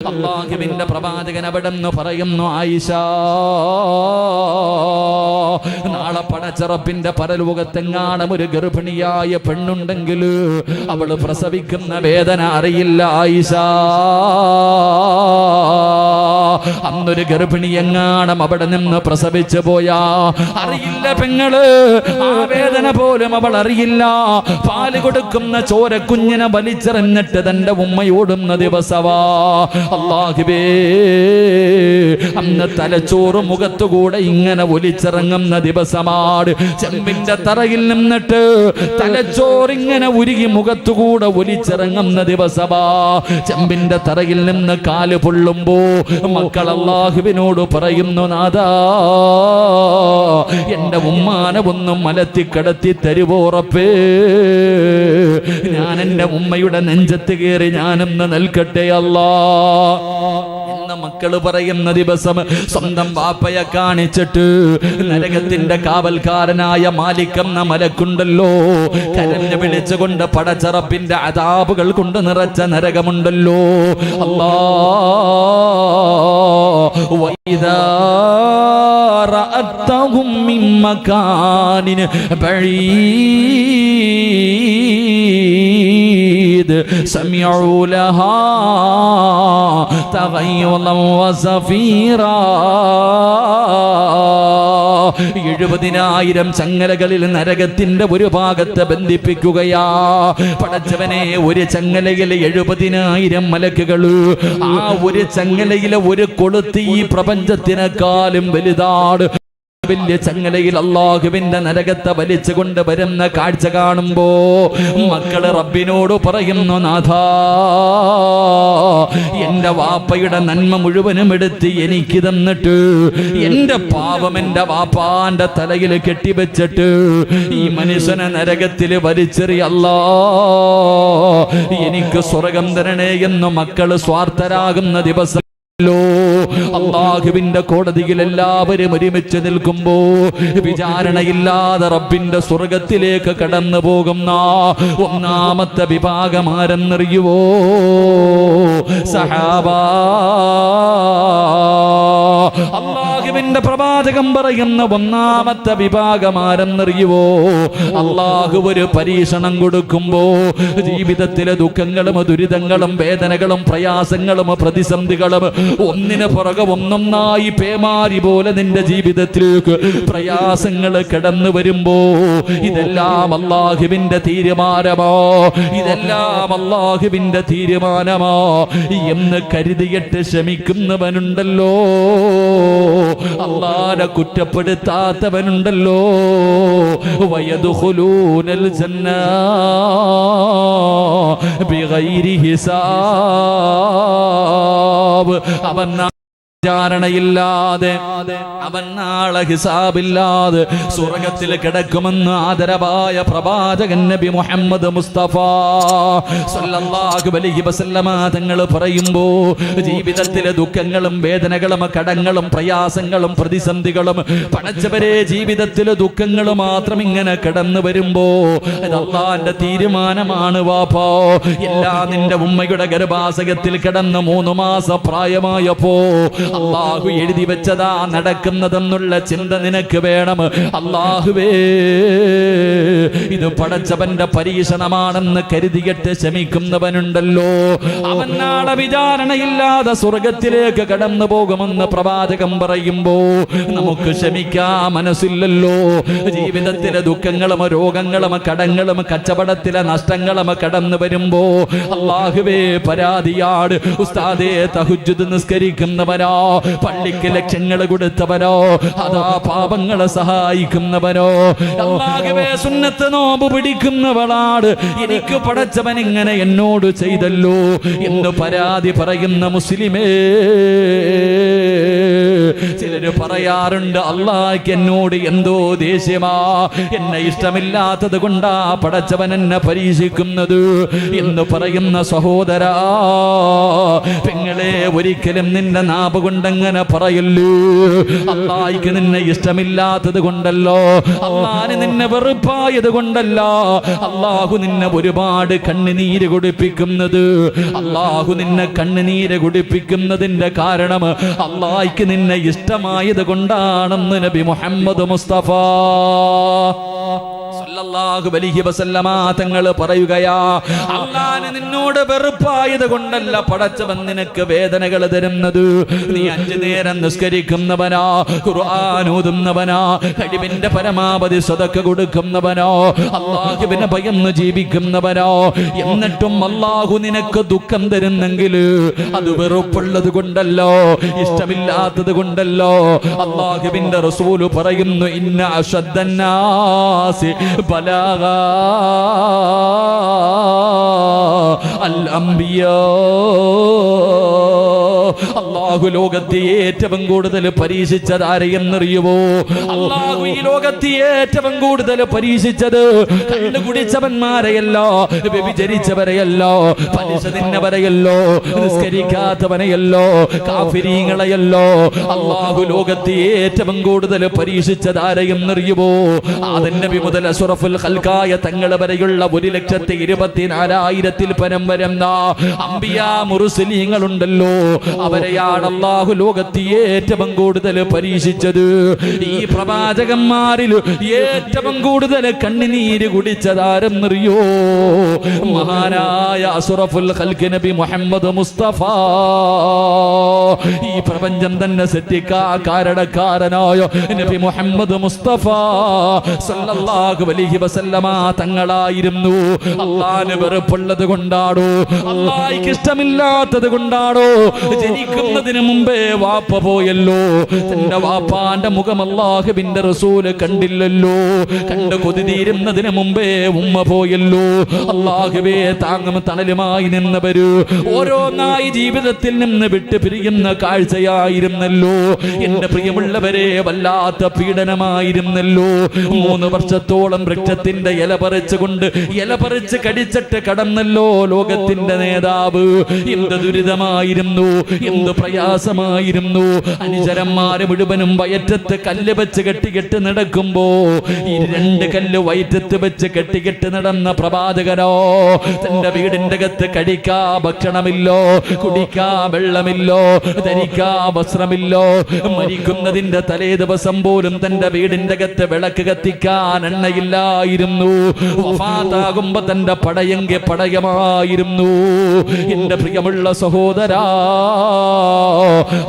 അല്ലാഹുവിന്റെ പ്രവാചകൻ അവിടെന്ന് പറയുന്നു, ആയിഷ, നാളെ പടച്ചറപ്പിന്റെ പരലോകത്തെങ്ങാനും ഒരു ഗർഭിണിയായ പെണ്ണുണ്ടെങ്കിൽ അവള് പ്രസവിക്കുന്ന വേദന അറിയില്ല ആയിഷ. അന്നൊരു ഗർഭിണി എങ്ങാനും അവിടെ നിന്ന് പ്രസവിച്ചു പോയാ അറിയില്ല പെങ്ങള്, ആ വേദന പോലും അവൾ അറിയില്ല. പാല് കൊടുക്കുന്ന ചോരക്കുഞ്ഞിനെ വലിച്ചെറിഞ്ഞിട്ട് തന്റെ ഉമ്മയോടുന്ന ദിവസവാ. അല്ലാഹുവേ, അന്ന് തലച്ചോറ് മുഖത്തുകൂടെ ഇങ്ങനെ ഒലിച്ചിറങ്ങുന്ന ദിവസമാണ്. ചെമ്പിന്റെ തറയിൽ നിന്നിട്ട് തലച്ചോറിങ്ങനെ ഉരുകി മുഖത്തുകൂടെ ഒലിച്ചിറങ്ങുന്ന ദിവസമാ. ചെമ്പിന്റെ തറയിൽ നിന്ന് കാല് പൊള്ളുമ്പോ മക്കൾ അല്ലാഹുവിനോട് പറയുന്നു, നാഥാ, എന്റെ ഉമ്മാനെ ഒന്നും മലത്തി കടത്തി തരുവോറപ്പേ, ഞാൻ എന്റെ ഉമ്മയുടെ നെഞ്ചത്ത് കയറി ഞാനെന്ന് നിൽക്കട്ടെ അല്ലാ എന്ന മക്കള് പറയുന്ന ദിവസം സ്വന്തം വാപ്പയെ കാണിച്ചിട്ട് നരകത്തിന്റെ കാവൽക്കാരനായ മാലിക് എന്ന മലക്കുണ്ടല്ലോ, കരഞ്ഞു വിളിച്ചുകൊണ്ട് പടച്ചറപ്പിന്റെ അദാബുകൾ കൊണ്ട് നിറച്ച നരകമുണ്ടല്ലോ. അല്ലാ, വഇദാ റഅതഹും മിൻ മകാനിൻ ബഈദ് സമിഉ ലഹാ തഗയ്യുളൻ വസഫീറാ. 70,000 ചങ്ങലകളിൽ നരകത്തിന്റെ ഒരു ഭാഗത്ത് ബന്ധിപ്പിക്കുകയാ. പടച്ചവനെ, ഒരു ചങ്ങലയിൽ 70,000 മലക്കുകൾ. ആ ഒരു ചങ്ങലയിലെ ഒരു കൊളുത്ത് ഈ പ്രപഞ്ചത്തിനേക്കാളും വലുതാണ്. വലിയ ചങ്ങലയിൽ അല്ലാഹുവിന്റെ നരകത്തെ വലിച്ചു കൊണ്ടുവരുന്ന കാഴ്ച കാണുമ്പോ മക്കള് റബ്ബിനോട് പറയുന്നു, നാഥാ, എന്റെ വാപ്പയുടെ നന്മ മുഴുവനും എടുത്ത് എനിക്ക് തന്നിട്ട് എന്റെ പാപം എന്റെ വാപ്പാന്റെ തലയിൽ കെട്ടിവെച്ചിട്ട് ഈ മനുഷ്യനെ നരകത്തിൽ വലിച്ചെറിയല്ലാ, എനിക്ക് സ്വർഗം തരണേ എന്ന് മക്കള് സ്വാർത്ഥരാകുന്ന ദിവസം അല്ലാഹുവിന്റെ കോടതിയിൽ എല്ലാവരും ഒരുമിച്ച് നിൽക്കുമ്പോ വിചാരണയില്ലാതെ റബ്ബിന്റെ സ്വർഗത്തിലേക്ക് കടന്നു പോകുന്ന ഒന്നാമത്തെ വിഭാഗം ആരെന്നറിയുവോ? സഹാബാ. അല്ലാഹുവിന്റെ പ്രവാചകൻ പറയുന്ന ഒന്നാമത്തെ വിഭാഗം ആരെന്നറിയുവോ? അല്ലാഹു ഒരു പരീക്ഷണം കൊടുക്കുമ്പോ ജീവിതത്തിലെ ദുഃഖങ്ങളും ദുരിതങ്ങളും വേദനകളും പ്രയാസങ്ങളും പ്രതിസന്ധികളും ഒന്നിന് പുറകെ ഒന്നൊന്നായി പേമാരി പോലെ നിന്റെ ജീവിതത്തിലേക്ക് പ്രയാസങ്ങൾ കടന്നു വരുമ്പോ ഇതെല്ലാം അല്ലാഹുവിന്റെ തീരുമാനമോ, ഇതെല്ലാം അല്ലാഹുവിന്റെ തീരുമാനമോ എന്ന് കരുതിയിട്ട് ക്ഷമിക്കുന്നവനുണ്ടല്ലോ, അല്ലാഹുവിനെ കുറ്റപ്പെടുത്താത്തവനുണ്ടല്ലോ. വയദ്ഖുലൂനൽ ജന്ന ബിഗൈരി ഹിസാബ്. അവൻ വിചാരണയില്ലാതെ, അവൻ നാളെ ഹിസാബില്ലാതെ സ്വർഗത്തിൽ കിടക്കുമെന്ന് ആദരവായ പ്രവാചകൻ നബി മുഹമ്മദ് മുസ്തഫ സല്ലല്ലാഹു അലൈഹി വസല്ലമ തങ്ങൾ പറയുമ്പോ ജീവിതത്തിലെ ദുഃഖങ്ങളും വേദനകളും കടങ്ങളും പ്രയാസങ്ങളും പ്രതിസന്ധികളും പടച്ചവരെ ജീവിതത്തിലെ ദുഃഖങ്ങൾ മാത്രം ഇങ്ങനെ കടന്നു വരുമ്പോ അത് അല്ലാഹുവിന്റെ തീരുമാനമാണ് വാപ്പാ. എല്ലാം നിന്റെ ഉമ്മയുടെ ഗർഭാശയത്തിൽ കിടന്ന് 3 മാസം പ്രായമായപ്പോ അല്ലാഹു എഴുതി വെച്ചതാ നടക്കുന്നതെന്നുള്ള ചിന്ത നിനക്ക് വേണം. അല്ലാഹുവേ, ഇത് പടച്ചവന്റെ പരീക്ഷണമാണെന്ന് കരുതിയിട്ട് ക്ഷമിക്കുന്നവനുണ്ടല്ലോ, അവൻ നാളെ വിചാരണയില്ലാതെ സ്വർഗത്തിലേക്ക് കടന്നു പോകുമെന്ന് പ്രവാചകൻ പറയുമ്പോ നമുക്ക് ക്ഷമിക്കാൻ മനസ്സില്ലല്ലോ. ജീവിതത്തിലെ ദുഃഖങ്ങളും രോഗങ്ങളും കടങ്ങളും കച്ചവടത്തിലെ നഷ്ടങ്ങളും കടന്നു വരുമ്പോ അല്ലാഹുവേ പരാതിയാട്. ഉസ്താദേ, തഹജ്ജുദ് നിസ്കരിക്കുന്നവനോ, പള്ളിക്ക് ലക്ഷങ്ങൾ കൊടുത്തവനോ, അതാ പാപങ്ങളെ സഹായിക്കുന്നവനോ, അല്ലാഹുവേ സുന്നത്ത് നോമ്പ് പിടിക്കുന്നവളാണ്, എനിക്ക് പടച്ചവൻ ഇങ്ങനെ എന്നോട് ചെയ്തല്ലോ എന്ന് പരാതി പറയുന്ന മുസ്ലിമേ, ചില ചിലര് പറയാറുണ്ട് അള്ളാഹ്ക്ക് എന്നോട് എന്തോ ദേഷ്യമാ, എന്നെ ഇഷ്ടമില്ലാത്തത് കൊണ്ടാ പടച്ചവൻ എന്നെ പരീക്ഷിക്കുന്നത് എന്ന് പറയുന്ന സഹോദരാ, പെങ്ങളെ ഒരിക്കലും നിന്റെ നാവ് കൊണ്ടങ്ങനെ പറയല്ലോ. അള്ളാഹ്ക്ക് നിന്നെ ഇഷ്ടമില്ലാത്തത് കൊണ്ടല്ലോ, അള്ളാഹ് നിന്നെ വെറുപ്പായത് കൊണ്ടല്ല അള്ളാഹു നിന്നെ ഒരുപാട് കണ്ണുനീര് കുടിപ്പിക്കുന്നത്. അള്ളാഹു നിന്നെ കണ്ണുനീര് കുടിപ്പിക്കുന്നതിന്റെ കാരണം അള്ളാഹ്ക്ക് നിന്നെ ഇഷ്ടമായത് കൊണ്ടാണെന്ന് നബി മുഹമ്മദ് മുസ്തഫ സല്ലല്ലാഹു അലൈഹി വസല്ലമ തങ്ങൾ പറയുകയാ, അല്ലാഹു നിന്നോട് വെറുപ്പായത് കൊണ്ടല്ല പടച്ചവൻ നിനക്ക് വേദനകൾ തരുന്നത്. നീ 5 നേരം നിസ്കരിക്കുന്നവനോ, ഖുർആൻ ഓതുന്നവനോ, കഴിവിന്റെ പരമാവധി സദഖ കൊടുക്കുന്നവനോ, അല്ലാഹുവിനെ ഭയന്ന് ജീവിക്കുന്നവനോ, എന്നിട്ടും അല്ലാഹു നിനക്ക് ദുഃഖം തരുന്നെങ്കിൽ അത് വെറുപ്പുള്ളത് കൊണ്ടല്ലോ, ഇഷ്ടമില്ലാത്തത് കൊണ്ടല്ലോ. അല്ലാഹുവിന്റെ റസൂൽ പറയുന്നു, ഇന്ന അശദ്ദന്നാസി ബലാഗാ അൽ അംബിയാ. അല്ലാഹു ലോകത്തെ ഏറ്റവും കൂടുതൽ പരീക്ഷിച്ചത് ആരെയെന്നറിയുമോ? അല്ലാഹു ഈ ലോകത്തെ ഏറ്റവും കൂടുതൽ പരീക്ഷിച്ചത് കള്ളു കുടിച്ചവന്മാരെയല്ലോ, വ്യഭിചരിച്ചവരെയല്ലോ, പലിശ തിന്നവരെയല്ലോ, നിസ്കരിക്കാത്തവനെയല്ലോ, കാഫിരീങ്ങളെയല്ലോ. അല്ലാഹു ലോകത്തെ ഏറ്റവും കൂടുതൽ പരീക്ഷിച്ചത് ആരെയെന്നറിയുമോ? ആദം നബി മുതൽ അഷ്റഫുൽ ഖൽഖായ തങ്ങൾ വരെയുള്ള 1,24,000 പരം വരുന്ന അംബിയാ മുർസലീങ്ങളുണ്ടല്ലോ, അവരെയാണ് അല്ലാഹു ലോകത്തെ ഏറ്റവും കൂടുതൽ പരീക്ഷിച്ചത്. ഈ പ്രവാചകന്മാരിൽ ഏറ്റവും കൂടുതൽ കണ്ണുനീര് കുടിച്ചതാരെന്നറിയോ? മഹാനായ അഷ്റഫുൽ ഖൽഖ് നബി മുഹമ്മദ് മുസ്തഫ. ഈ പ്രപഞ്ചം തന്നെ സൃഷ്ടിക്കാരനായ നബി മുഹമ്മദ് മുസ്തഫ സല്ലല്ലാഹു അലൈഹി വസല്ലമ തങ്ങളായിരുന്നു. അല്ലാഹുവിന് വെറുപ്പുള്ളത് കൊണ്ടാണോ, അല്ലാഹുവിന് ഇഷ്ടമില്ലാത്തത് കൊണ്ടാണോ ജനിക്കുന്നതിന് മുമ്പേ വാപ്പ പോയല്ലോ? തന്റെ വാപ്പാന്റെ മുഖം അല്ലാഹുവിന്റെ റസൂല് കണ്ടില്ലല്ലോ. കണ്ട് കൊതി തീരുന്നതിന് മുമ്പേ ഉമ്മ പോയല്ലോ. അല്ലാഹുവേ താങ്ങും തണലുമായി നിന്നവര് ഓരോന്നായി ജീവിതത്തിൽ നിന്ന് വിട്ടു പിരിയുന്ന കാഴ്ചയായിരുന്നല്ലോ. എന്റെ പ്രിയമുള്ളവരെ, വല്ലാത്ത പീഡനമായിരുന്നല്ലോ. 3 വർഷത്തോളം വൃക്ഷത്തിന്റെ ഇല പറിച്ച് കടിച്ചിട്ട് കടന്നല്ലോ ലോകത്തിന്റെ നേതാവ്. എന്ത് ദുരിതമായിരുന്നു, എന്ത് പ്രയാസമായിരുന്നു. അനുചരന്മാര് മുഴുവനും വയറ്റത്ത് കല്ല് വെച്ച് കെട്ടിക്കെട്ട് നടക്കുമ്പോ ഈ 2 കല്ല് വയറ്റത്ത് വെച്ച് കെട്ടിക്കെട്ട് നടന്ന പ്രവാചകനോ, തന്റെ വീടിന്റെ അകത്ത് കഴിക്കാ ഭക്ഷണമില്ലോ, കുടിക്കാ വെള്ളമില്ലോ, ധരിക്കാ വസ്ത്രമില്ലോ. മരിക്കുന്നതിന്റെ തലേ ദിവസം പോലും തന്റെ വീടിന്റെ അകത്ത് വിളക്ക് കത്തിക്കാൻ എണ്ണയില്ലായിരുന്നു. വഫാത്താകുമ്പോ തന്റെ പടയെങ്കിൽ പടയമായിരുന്നു. എന്റെ പ്രിയമുള്ള സഹോദരാ,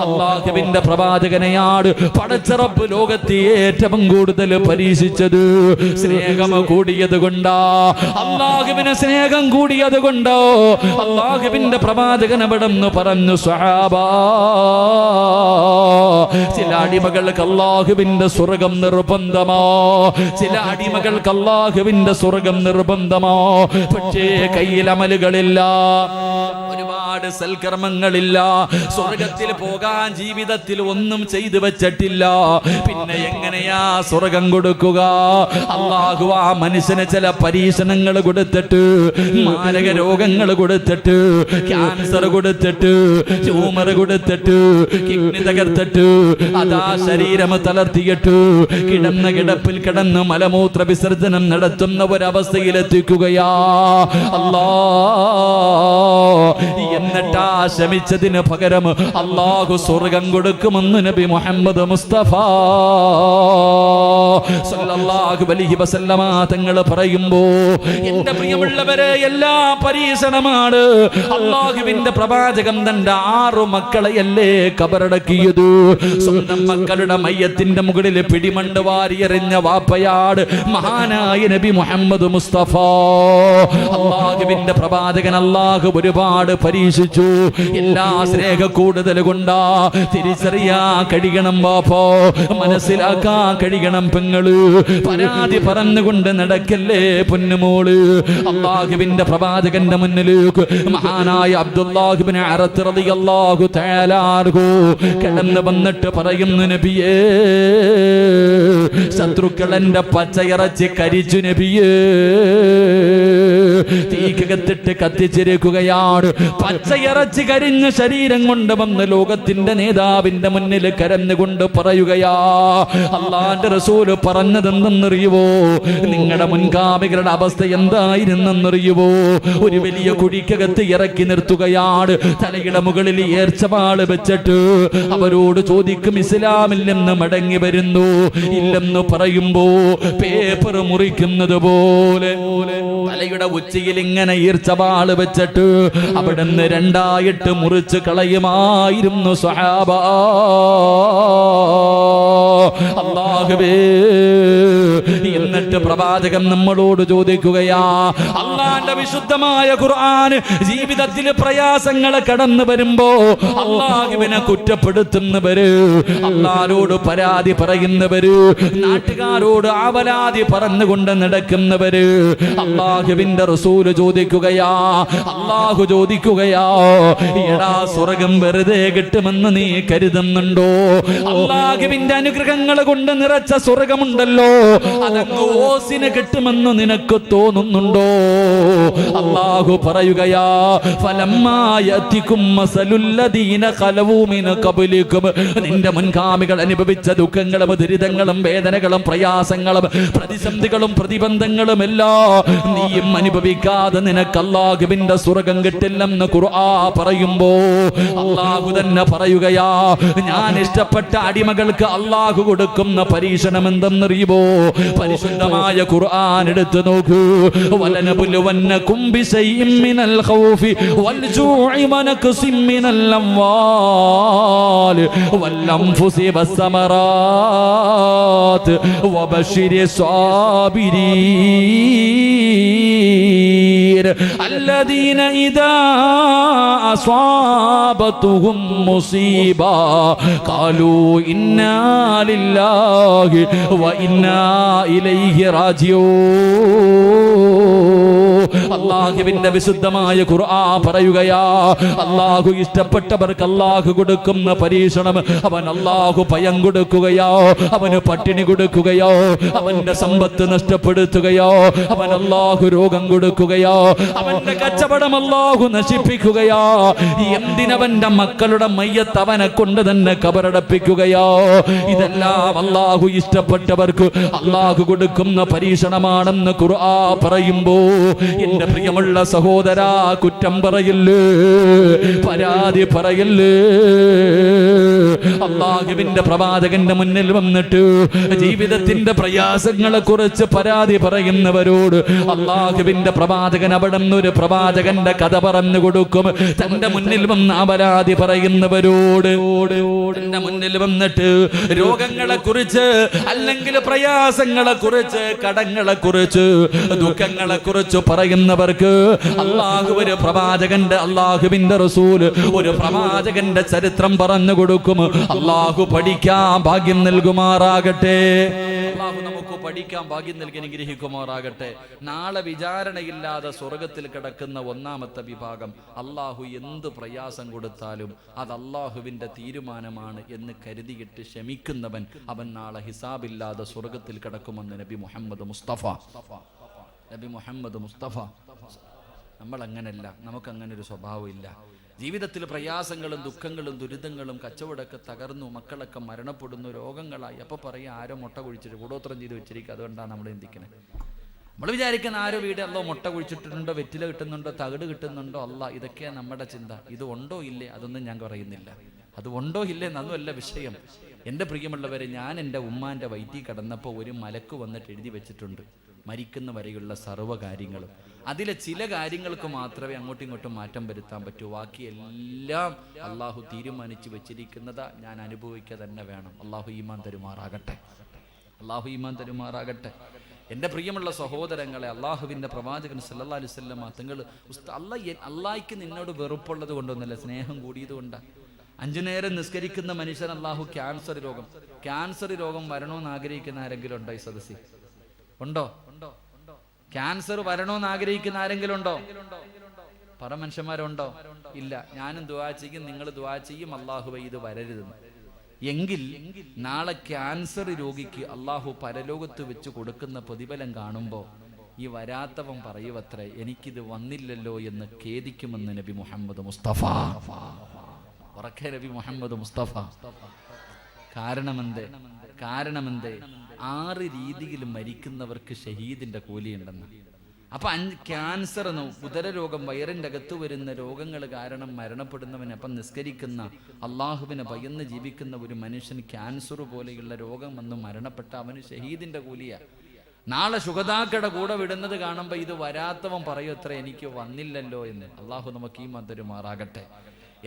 അല്ലാഹുവിന്റെ പ്രവാചകനെയാണ് പടച്ച റബ്ബ് ലോകത്തെ ഏറ്റവും കൂടുതൽ പരീക്ഷിച്ചത്. സ്നേഹം കൂടിയത് കൊണ്ടാ, അല്ലാഹുവിന് സ്നേഹം കൂടിയത് കൊണ്ടോ അല്ലാഹുവിന്റെ പ്രവാചകൻ അവിടെന്ന് പറഞ്ഞു, സ്വഹാബാ, ചില അടിമകൾക്ക് അല്ലാഹുവിന്റെ സ്വർഗം നിർബന്ധമോ, ചില അടിമകൾക്ക് അല്ലാഹുവിന്റെ സ്വർഗം നിർബന്ധമോ, പക്ഷേ കയ്യിൽ അമലുകളില്ല, ഒരുപാട് സൽക്കർമ്മങ്ങളില്ല, സ്വർഗത്തിൽ പോകാൻ ജീവിതത്തിൽ ഒന്നും ചെയ്തു വെച്ചിട്ടില്ല. പിന്നെ എങ്ങനെയാ സ്വർഗം കൊടുക്കുക? അല്ലാഹു ആ മനുഷ്യന് ചില പരീക്ഷണങ്ങൾ കൊടുത്തിട്ട്, മാരക രോഗങ്ങൾ കൊടുത്തിട്ട്, ക്യാൻസർ കൊടുത്തിട്ട്, ട്യൂമർ കൊടുത്തിട്ട്, കിഡ്നി തകർത്തിട്ട്, അതാ ശരീരം തളർത്തിയിട്ട് കിടന്ന കിടപ്പിൽ കിടന്ന് മലമൂത്ര വിസർജനം നടത്തുന്ന ഒരവസ്ഥയിലെത്തിക്കുകയാ. അല്ലാ, എന്നിട്ടാ ശമിച്ചതിന് പകരം അല്ലാഹു സ്വർഗം കൊടുക്കുമെന്ന് നബി മുഹമ്മദ് മുസ്തഫ സല്ലല്ലാഹു അലൈഹി വസല്ലമ തങ്ങൾ പറയുമ്പോ, എന്റെ പ്രിയമുള്ളവരെ, എല്ലാ പരീക്ഷണമാണ്. അല്ലാഹുവിന്റെ പ്രവാചകൻ തന്റെ 6 മക്കളെയല്ലേ കബറടക്കിയത്. സ്വന്തം മക്കളുടെ മയ്യത്തിന്റെ മുകളിൽ പിടിമണ്ണ് വാരിയെറിഞ്ഞ വാപ്പയാട് മഹാനായ നബി മുഹമ്മദ് മുസ്തഫ. അല്ലാഹുവിന്റെ പ്രവാചകൻ അല്ലാഹു ഒരുപാട് പരീക്ഷ പരീക്ഷിച്ചു. എല്ലാ സ്നേഹ കൂടുതൽ കൊണ്ടാ തിരിച്ചറിയാ കഴിയണം ബാപ്പോ, മനസ്സിലാക്കാൻ കഴിയണം പെങ്ങള്. പരാതി പറഞ്ഞുകൊണ്ട് നടക്കല്ലേ പൊന്നുമോള്. അള്ളാഹുവിന്റെ പ്രവാചകന്റെ മുന്നിലേക്ക് മഹാനായ അബ്ദുല്ലാഹ് ഇബ്നു അറത്ത് റളിയല്ലാഹു തആല അൻഹു കടന്നു വന്നിട്ട് പറയുന്നു, നബിയേ, ശത്രുക്കൾ എന്റെ പച്ചയിറച്ചി കരിച്ചു നബിയേ, തീക്കകത്തിട്ട് കത്തിച്ചിരിക്കുകയാണ്. പച്ചയിറച്ചി കരിഞ്ഞ ശരീരം കൊണ്ട് വന്ന് ലോകത്തിന്റെ നേതാവിന്റെ മുന്നിൽ കരഞ്ഞുകൊണ്ട് പറയുകയാ, അള്ളാന്റെ റസൂല് പറഞ്ഞതെന്തെന്നറിയുവോ? നിങ്ങളുടെ മുൻഗാമികളുടെ അവസ്ഥ എന്തായിരുന്നെന്നറിയുവോ? ഒരു വലിയ കുഴിക്കകത്ത് ഇറക്കി നിർത്തുകയാണ്. തലയുടെ മുകളിൽ ഏർച്ചവാള് വെച്ചിട്ട് അവരോട് ചോദിക്കും, ഇസ്ലാമിൽ നിന്ന് മടങ്ങി വരുന്നു? ഇല്ലെന്ന് പറയുമ്പോ പേപ്പർ മുറിക്കുന്നത് പോലെ തലയുടെ ഉച്ചയിൽ ഇങ്ങനെ ഈർച്ചവാള് വെച്ചിട്ട് അവിടെ നിന്ന് രണ്ടായിട്ട് മുറിച്ച് കളയുമായിരുന്നു സ്വഹാബ. അല്ലാഹുവേ, എന്നിട്ട് പ്രവാചകൻ നമ്മളോട് ചോദിക്കുകയാ, അള്ളാന്റെ വിശുദ്ധമായ ഖുർആൻ ജീവിതത്തിൽ പ്രയാസങ്ങൾ കടന്നു വരുമ്പോ അള്ളാഹുവിനെ കുറ്റപ്പെടുത്തുന്നവര്, അള്ളാഹുവോട് പരാതി പറയുന്നവര്, നാട്ടുകാരോട് ആവലാതി പറഞ്ഞുകൊണ്ട് നടക്കുന്നവര്, അള്ളാഹുവിന്റെ റസൂല് ചോദിക്കുകയാ, അള്ളാഹു ചോദിക്കുകയാ, എടാ സ്വർഗം വെറുതെ കിട്ടുമെന്ന് നീ കരുതുന്നുണ്ടോ? അള്ളാഹുവിന്റെ അനുഗ്രഹങ്ങൾ കൊണ്ട് നിറച്ച സ്വർഗമുണ്ടല്ലോ, അതങ്ങ് ഓസിന് കിട്ടുമെന്ന് നിനക്ക് തോന്നുന്നുണ്ടോ? അള്ളാഹു പറയുകയാ, നിന്റെ മുൻഗാമികൾ അനുഭവിച്ച ദുഃഖങ്ങളും ദുരിതങ്ങളും വേദനകളും പ്രയാസങ്ങളും പ്രതിസന്ധികളും പ്രതിബന്ധങ്ങളും എല്ലാം നീയും അനുഭവിക്കാതെ നിനക്ക് അല്ലാഹുവിന്റെ സ്വർഗം കിട്ടില്ലെന്ന് ഖുർആൻ പറയുമ്പോ അള്ളാഹു തന്നെ പറയുകയാ, ഞാൻ ഇഷ്ടപ്പെട്ട അടിമകൾക്ക് അള്ളാഹു കൊടുക്കുന്ന പരീക്ഷണം എന്തെന്നറിയുമോ? പരിശുദ്ധമായ ഖുർആൻ എടുത്തു നോക്കൂ. വലനബുലുവന്നകും ബിശൈഇൻ മിനൽ ഖൗഫി വൽ ജൂഇ വനഖസിൻ മിനൽ അംവാൽ വൽ അൻഫുസി വസ്സമറാത്ത് വബശിരി സ്വാബിരീൻ الذين إذا أصابتهم مصيبة قالوا إنا لله وإنا إليه راجعون. അള്ളാഹുവിന്റെ വിശുദ്ധമായ ഖുർആൻ പറയുകയാ, അള്ളാഹു ഇഷ്ടപ്പെട്ടവർക്ക് അള്ളാഹു കൊടുക്കുന്ന പരീക്ഷണം, അവൻ അള്ളാഹു ഭയം കൊടുക്കുകയോ, അവന് പട്ടിണി കൊടുക്കുകയോ, അവന്റെ സമ്പത്ത് നഷ്ടപ്പെടുത്തുകയോ, അവൻ അള്ളാഹു രോഗം കൊടുക്കുകയോ, അവന്റെ കച്ചവടം അള്ളാഹു നശിപ്പിക്കുകയോ, എന്തിനവന്റെ മക്കളുടെ മയ്യത്ത് അവനെ കൊണ്ട് തന്നെ കബറടപ്പിക്കുകയോ, ഇതെല്ലാം അള്ളാഹു ഇഷ്ടപ്പെട്ടവർക്ക് അള്ളാഹു കൊടുക്കുന്ന പരീക്ഷണമാണെന്ന് ഖുർആൻ പറയുമ്പോ എന്റെ പ്രിയമുള്ള സഹോദരാ, കുറ്റം പറയില്ലേ, പരാതി പറയില്ലേ. അള്ളാഹുവിന്റെ പ്രവാചകന്റെ മുന്നിൽ വന്നിട്ട് ജീവിതത്തിന്റെ പ്രയാസങ്ങളെ കുറിച്ച് പരാതി പറയുന്നവരോട് അള്ളാഹുവിന്റെ പ്രവാചകൻ അവിടെ ഒരു പ്രവാചകന്റെ കഥ പറഞ്ഞു കൊടുക്കും. തന്റെ മുന്നിൽ വന്ന് പരാതി പറയുന്നവരോട് എന്റെ മുന്നിൽ വന്നിട്ട് രോഗങ്ങളെ കുറിച്ച് അല്ലെങ്കിൽ പ്രയാസങ്ങളെ കുറിച്ച് കടങ്ങളെ കുറിച്ച് ദുഃഖങ്ങളെ കുറിച്ച് പറയുന്നവർക്ക് അള്ളാഹു ഒരു പ്രവാചകന്റെ അള്ളാഹുവിന്റെ റസൂൽ ഒരു പ്രവാചകന്റെ ചരിത്രം പറഞ്ഞു കൊടുക്കും. അള്ളാഹു പഠിക്കാൻ ഭാഗ്യം നൽകുമാറാകട്ടെ. അള്ളാഹു നമുക്ക് പഠിക്കാൻ ഭാഗ്യം നൽകി അനുഗ്രഹിക്കുമാറാകട്ടെ. നാളെ വിചാരണയില്ലാതെ സ്വർഗത്തിൽ കിടക്കുന്ന ഒന്നാമത്തെ വിഭാഗം, അള്ളാഹു എന്ത് പ്രയാസം കൊടുത്താലും അത് അള്ളാഹുവിന്റെ തീരുമാനമാണ് എന്ന് കരുതിയിട്ട് ക്ഷമിക്കുന്നവൻ, അവൻ നാളെ ഹിസാബില്ലാതെ സ്വർഗത്തിൽ കിടക്കുമെന്ന് നബി മുഹമ്മദ് മുസ്തഫ. നമ്മൾ അങ്ങനല്ല, നമുക്കങ്ങനെ ഒരു സ്വഭാവം ഇല്ല. ജീവിതത്തിൽ പ്രയാസങ്ങളും ദുഃഖങ്ങളും ദുരിതങ്ങളും കച്ചവടമൊക്കെ തകർന്നു, മക്കളൊക്കെ മരണപ്പെടുന്നു, രോഗങ്ങളായി. അപ്പോൾ പറയും ആരോ മുട്ട കുഴിച്ചിട്ട് കൂടോത്രം ചെയ്ത് വെച്ചിരിക്കുക, അതുകൊണ്ടാണ് നമ്മൾ ചിന്തിക്കുന്നത്. നമ്മൾ വിചാരിക്കുന്ന ആരോ വീട് അല്ലോ മുട്ട കുഴിച്ചിട്ടുണ്ടോ, വെറ്റില കിട്ടുന്നുണ്ടോ, തകിട് കിട്ടുന്നുണ്ടോ, അല്ല, ഇതൊക്കെയാണ് നമ്മുടെ ചിന്ത. ഇത് ഉണ്ടോ ഇല്ലേ അതൊന്നും ഞാൻ പറയുന്നില്ല. അത് ഉണ്ടോ ഇല്ലേ എന്നൊന്നുമല്ല വിഷയം. എൻ്റെ പ്രിയമുള്ളവരെ, ഞാൻ എൻ്റെ ഉമ്മാൻ്റെ വയറ്റിൽ കിടന്നപ്പോൾ ഒരു മലക്ക് വന്നിട്ട് എഴുതി വെച്ചിട്ടുണ്ട് മരിക്കുന്ന വരെയുള്ള സർവ്വ കാര്യങ്ങളും. അതിലെ ചില കാര്യങ്ങൾക്ക് മാത്രമേ അങ്ങോട്ടും ഇങ്ങോട്ടും മാറ്റം വരുത്താൻ പറ്റൂ. ബാക്കിയെല്ലാം അള്ളാഹു തീരുമാനിച്ച് വെച്ചിരിക്കുന്നതാ, ഞാൻ അനുഭവിക്കുക തന്നെ വേണം. അള്ളാഹു ഈമാൻ തരുമാറാകട്ടെ. അള്ളാഹു ഈമാൻ തരുമാറാകട്ടെ. എൻ്റെ പ്രിയമുള്ള സഹോദരങ്ങളെ, അള്ളാഹുവിൻ്റെ പ്രവാചകൻ സല്ലല്ലാഹു അലൈഹി വസല്ലം തങ്ങൾ അള്ളാഹിക്ക് നിന്നോട് വെറുപ്പുള്ളത് കൊണ്ടൊന്നുമല്ല, സ്നേഹം കൂടിയത് കൊണ്ടാണ്. 5 നേരം നിസ്കരിക്കുന്ന മനുഷ്യൻ അള്ളാഹു ക്യാൻസർ രോഗം വരണമെന്ന് ആഗ്രഹിക്കുന്ന ആരെങ്കിലും ഉണ്ടോ ഈ സദസ്സിൽ? ഉണ്ടോ? ക്യാൻസർ വരണമെന്ന് ആഗ്രഹിക്കുന്ന ആരെങ്കിലും ഉണ്ടോ? പറ മനുഷ്യന്മാരുണ്ടോ? ഇല്ല. ഞാനും ദുആ ചെയ്യും, നിങ്ങൾ ദുആ ചെയ്യും, അള്ളാഹുവേ ഇത് വരരുതെന്ന്. എങ്കിൽ നാളെ ക്യാൻസർ രോഗിക്ക് അള്ളാഹു പരലോകത്ത് വെച്ച് കൊടുക്കുന്ന പ്രതിഫലം കാണുമ്പോൾ ഈ വരാത്തവൻ പറയുവത്രേ, എനിക്കിത് വന്നില്ലല്ലോ എന്ന് ഖേദിക്കുമെന്ന് നബി മുഹമ്മദ് മുസ്തഫ. ഉറക്കെ നബി മുഹമ്മദ് മുസ്തഫ. കാരണമെന്തേ? 6 രീതിയിൽ മരിക്കുന്നവർക്ക് ഷഹീദിന്റെ കൂലിയുണ്ടെന്ന്. അപ്പൊ ക്യാൻസർ, ഉദരരോഗം, വയറിൻ്റെ അകത്ത് വരുന്ന രോഗങ്ങൾ കാരണം മരണപ്പെടുന്നവൻ, അപ്പം നിസ്കരിക്കുന്ന അള്ളാഹുവിനെ ഭയന്ന് ജീവിക്കുന്ന ഒരു മനുഷ്യൻ ക്യാൻസർ പോലെയുള്ള രോഗം വന്ന് മരണപ്പെട്ട അവന് ഷഹീദിന്റെ കൂലിയാ. നാളെ ശുഹദാക്കളുടെ കൂടെ വിടുന്നത് കാണുമ്പോൾ ഇത് വരാത്തവൻ പറയും അത്ര, എനിക്ക് വന്നില്ലല്ലോ എന്ന്. അള്ളാഹു നമുക്ക് ഈ മധുരമാറാകട്ടെ.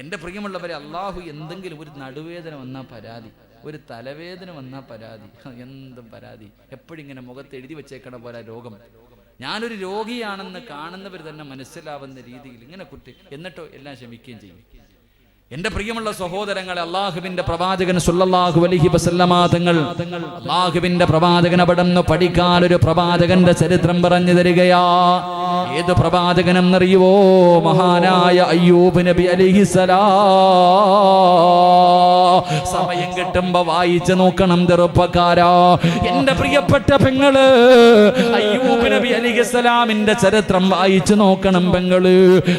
എൻ്റെ പ്രിയമുള്ളവരെ, അള്ളാഹു എന്തെങ്കിലും ഒരു നടുവേദന വന്നാൽ പരാതി, ഒരു തലവേദന വന്നാൽ പരാതി, എന്തും പരാതി. എപ്പോഴും ഇങ്ങനെ മുഖത്ത് എഴുതി വെച്ചേക്കണ പോലെ രോഗം. ഞാനൊരു രോഗിയാണെന്ന് കാണുന്നവർ തന്നെ മനസ്സിലാവുന്ന രീതിയിൽ ഇങ്ങനെ എന്നിട്ടോ എല്ലാം ക്ഷമിക്കുകയും ചെയ്യും. എന്റെ പ്രിയമുള്ള സഹോദരങ്ങളെ, അള്ളാഹുവിന്റെ പ്രവാചകൻ സല്ലല്ലാഹു അലൈഹി വസല്ലമ തങ്ങൾ, അള്ളാഹുവിന്റെ പ്രവാചകൻ അവിടുന്ന് പഠിക്കാൻ ഒരു പ്രവാചകന്റെ ചരിത്രം പറഞ്ഞു തരികയാ. ഏത് പ്രവാചകനെന്നറിയുവോ? മഹാനായ അയ്യൂബ് നബി അലൈഹിസ്സലാം. സമയം കിട്ടുമ്പോ വായിച്ചു നോക്കണം ചെറുപ്പക്കാരാ. എന്റെ പ്രിയപ്പെട്ട പെങ്ങള്, അയ്യൂബ് നബി അലൈഹിസ്സലാമിന്റെ ചരിത്രം വായിച്ചു നോക്കണം പെങ്ങള്.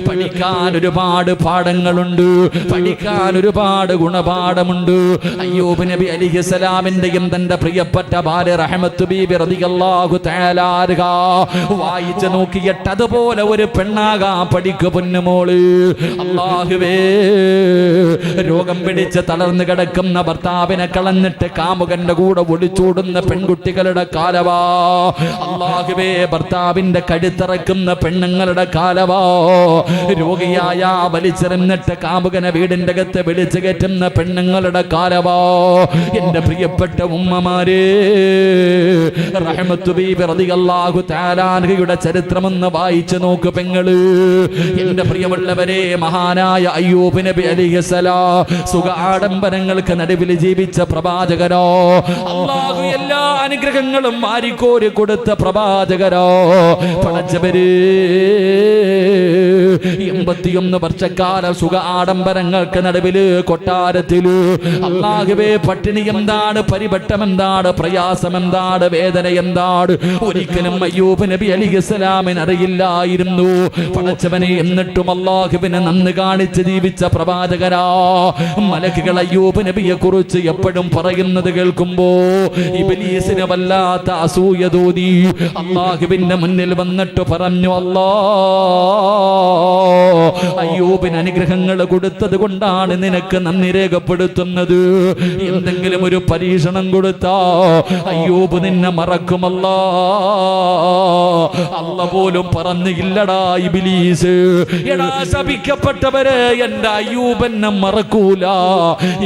പഠിക്കാൻ ഒരുപാട് പാഠങ്ങളുണ്ട്, പഠിക്കാൻ ഒരുപാട് ഗുണപാഠമുണ്ട്. അയ്യൂബ് നബി അലൈഹിസ്സലാമിന്റെയും തന്റെ പ്രിയപ്പെട്ട ഭാര്യ റഹ്മത്ത് ബീബി റളിയല്ലാഹു തആല അൻഹാ വായിച്ചു നോക്കിയിട്ട് അതുപോലെ ഒരു പെണ്ണാകാ പഠിക്കു പൊന്നുമോള്. അല്ലാഹുവേ, രോഗം പിടിച്ച് തളർന്നു കിടക്കുന്ന ഭർത്താവിനെ കളഞ്ഞിട്ട് കാമുകന്റെ കൂടെ ഒളിച്ചോടുന്ന പെൺകുട്ടികളുടെ കാലവാ. അല്ലാഹുവേ, ഭർത്താവിന്റെ കഴുത്തിറക്കുന്ന പെണ്ണുങ്ങളുടെ കാലവാ. രോഗിയായ വലിച്ചെറിഞ്ഞിട്ട് കാമുകനെ വീടിന്റെ അകത്ത് വിളിച്ചു കയറ്റുന്ന പെണ്ണുങ്ങളുടെ കാലവാ. എന്റെ പ്രിയപ്പെട്ട ഉമ്മമാരെ, റഹ്മത്ത് ബീബി റളിയല്ലാഹു തആല അൻഹയുടെ ചരിത്രമൊന്ന് വായിച്ചു നോക്ക് പെങ്ങള്. എന്റെ പ്രിയമുള്ളവരെ, മഹാനായ അയ്യൂബ് നബി അലൈഹിസ്സലാം സുഖ ആഡംബരങ്ങൾക്ക് നടുവിൽ ജീവിച്ച പ്രവാചകരോ, അല്ലാഹു എല്ലാ അനുഗ്രഹങ്ങളും വാരിക്കോരി കൊടുത്ത പ്രവാചകരോ. പടച്ചവര് 81 വർഷക്കാലം സുഖ ആഡംബരങ്ങൾക്ക് നടുവില് കൊട്ടാരത്തില് അല്ലാഹുവേ, പട്ടിണി എന്താണ്, പരിപട്ടം എന്താണ്, പ്രയാസം എന്താണ്, വേദന എന്താണ്, ഒരിക്കലും അയ്യൂബ് നബി അലൈഹിസ്സലാമിന് അറിയില്ലായിരുന്നു. പടച്ചവനെ, എന്നിട്ടും അല്ലാഹുവിനെ നന്ദി കാണിച്ച് ജീവിച്ച പ്രവാചകരാ. മലക്കുകൾ അയ്യൂബ് നബിയെ കുറിച്ച് എപ്പോഴും പറയുന്നത് കേൾക്കുമ്പോ ഇബ്ലീസിന് വല്ലാത്ത അസൂയ തോന്നി. അല്ലാഹുവിന്റെ മുന്നിൽ വന്നിട്ട് പറഞ്ഞു, അയ്യൂബിന് അനുഗ്രഹങ്ങൾ കൊടുത്തത് കൊണ്ടാണ് നിനക്ക് നന്ദി രേഖപ്പെടുത്തുന്നത്. എന്തെങ്കിലും ഒരു പരീക്ഷണം കൊടുത്താ അയ്യൂബ് നിന്നെ മറക്കുമല്ലാ. അല്ല പോലും പറഞ്ഞില്ലടാ ഇബ്ലീസ്, എടാ ശപിക്കപ്പെട്ടവരെ, എന്റെ അയ്യൂബ് എന്നെ മറക്കൂല.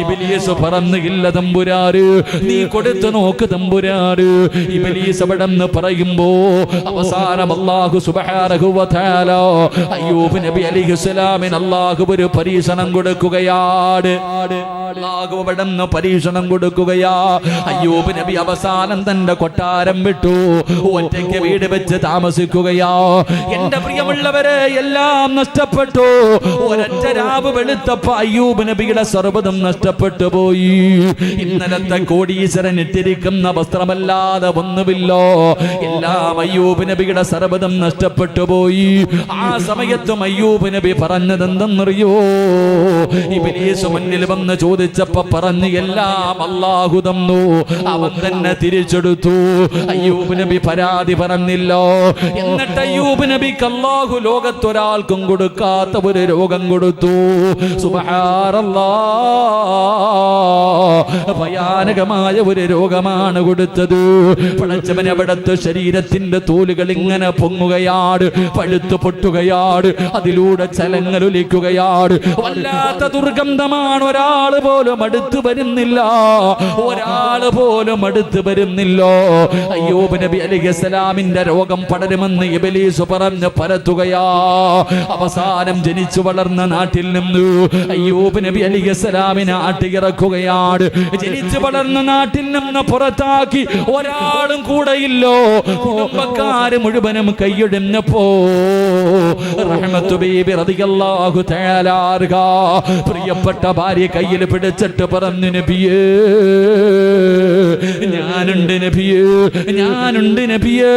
ഇബ്ലീസ് പറഞ്ഞില്ല തമ്പുരാര്, നീ കൊടുത്തു നോക്ക് തമ്പുരാര്. ഇബ്ലീസ് അവിടെന്ന് പറയുമ്പോ അവസാനം അല്ലാഹു സുബ്ഹാനഹു വ തആല അയ്യൂബ് നബി അലൈഹിസ്സലാമിന് അല്ലാഹു ഒരു പരീക്ഷണം കൊടുക്കുകയാണ്. അല്ലാഹു അവിടെന്ന് പരീക്ഷണം കൊടുക്കുകയാ. അയ്യൂബ് നബി അവസാനം തന്റെ കൊട്ടാരം വിട്ടു ഒറ്റയ്ക്ക് വീട് വെച്ച് താമസിക്കുകയാ. എന്റെ പ്രിയമുള്ളവരെ, എല്ലാം നഷ്ടപ്പെട്ടു. ഒരൊറ്റ രാവ് വെളുത്തപ്പോ അയ്യൂബ് നബിയുടെ സർവ്വതും നഷ്ടപ്പെട്ടു പോയി. ഇന്നലത്തെ കോടീശ്വരൻ ഇട്ടിരിക്കുന്ന വസ്ത്രമല്ലാതെ ഒന്നുമില്ലോ. എല്ലാം അയ്യൂബ് നബിയുടെ സർവ്വതും നഷ്ടപ്പെട്ടു പോയി. ആ സമയത്തും അയ്യൂബ് നബി പറഞ്ഞതെന്തെന്നറിയോ? ഇബ്ലീസ് മുന്നിൽ വന്ന് ചോദിച്ചപ്പോ പറഞ്ഞു, എല്ലാം അല്ലാഹു തന്നു, അവൻ തന്നെ തിരിച്ചെടുത്തു. അയ്യൂബ് നബി പരാതി പറഞ്ഞില്ലോ. എന്നിട്ട് അയ്യൂബ് നബിക്ക് അല്ലാഹു ലോകത്തൊരാൾക്കും കൊടുക്കാത്ത ഒരു രോഗം കൊടുത്തു. സുബ്ഹാനല്ലാഹ്. ഭയാനകമായ ഒരു രോഗമാണ് കൊടുത്തത്. പടച്ചവൻ അവിടുത്തെ ശരീരത്തിന്റെ തോലുകൾ ഇങ്ങനെ പൊങ്ങുകയാണ്, പഴുത്തു പൊട്ടുകയാണ്, അതിലൂടെ ചലങ്ങളൊലിക്കുകയാണ്. വല്ലാത്ത ദുർഗന്ധമാണ്. ഒരാള് പോലും അടുത്ത് വരുന്നില്ല, ഒരാള് പോലും അടുത്ത് വരുന്നില്ല. അയ്യൂബ് നബി അലൈഹിസ്സലാമിന്റെ രോഗം പടരുമെന്ന് ഇബ്ലീസ് പറഞ്ഞ് പരത്തുകയാ. അവസാനം ജനിച്ചു വളർന്ന നാട്ടിൽ നിന്ന് അയ്യൂബ് നബി അലൈഹിസ്സലാമിനെ ആട്ടിയിറക്കുകയാണ്. ജനിച്ചു വളർന്ന നാട്ടിൽ നിന്ന് പുറത്താക്കി, ഒരാളും കൂടെയില്ലോ. കുടുംബക്കാര് മുഴുവനും കൈയൊഴിഞ്ഞപ്പോ റഹ്മത്ത് ബീബി റളിയല്ലാഹു തആല അൻഹ പ്രിയപ്പെട്ട ഭാര്യ കയ്യിൽ പിടിച്ചിട്ട് പറഞ്ഞു, നബിയേ ഞാനുണ്ട് നബിയേ, ഞാനുണ്ട് നബിയേ.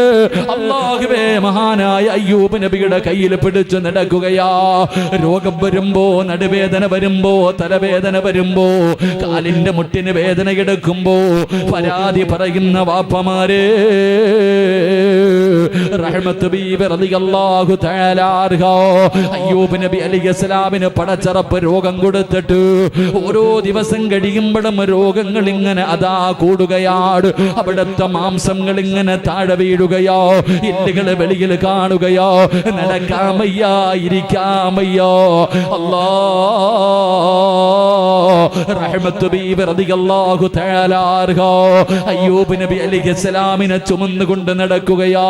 അല്ലാഹുവേ, മഹാനായ അയ്യൂബ് നബിയുടെ കയ്യിൽ പിടിച്ചു നടക്കുകയാ. രോഗം വരുമ്പോ, നടുവേദന വരുമ്പോ, തലവേദന വരുമ്പോ, കാലിന്റെ മുട്ടിന് വേദന കിടക്കുമ്പോ പരാതി പറയുന്ന വാപ്പമാരെ റഹ്മത്ത് ബീബി റളിയല്ലാഹു തആല അൻഹ അയ്യൂബ് നബി അലൈഹിസ്സലാമിന് പടച്ചറപ്പ് രോഗം കൊടുത്തിട്ട് ഓരോ ദിവസം കഴിയുമ്പോഴും രോഗങ്ങൾ ഇങ്ങനെ അതാ കൂടുകയാണ്. അവിടുത്തെ മാംസങ്ങൾ ഇങ്ങനെ താഴെ വീഴുകയോ, എല്ലുകള് വെളിയിൽ കാണുകയോ, നടക്കാമയ്യാ, ഇരിക്കാമയ്യോ. അല്ലാ, റഹ്മത്ത് ബീബി റളിയല്ലാഹു തആല അൻഹ അയ്യൂബ് നബി അലൈഹിസ്സലാമിനെ ചുമന്നുകൊണ്ട് നടക്കുകയാ.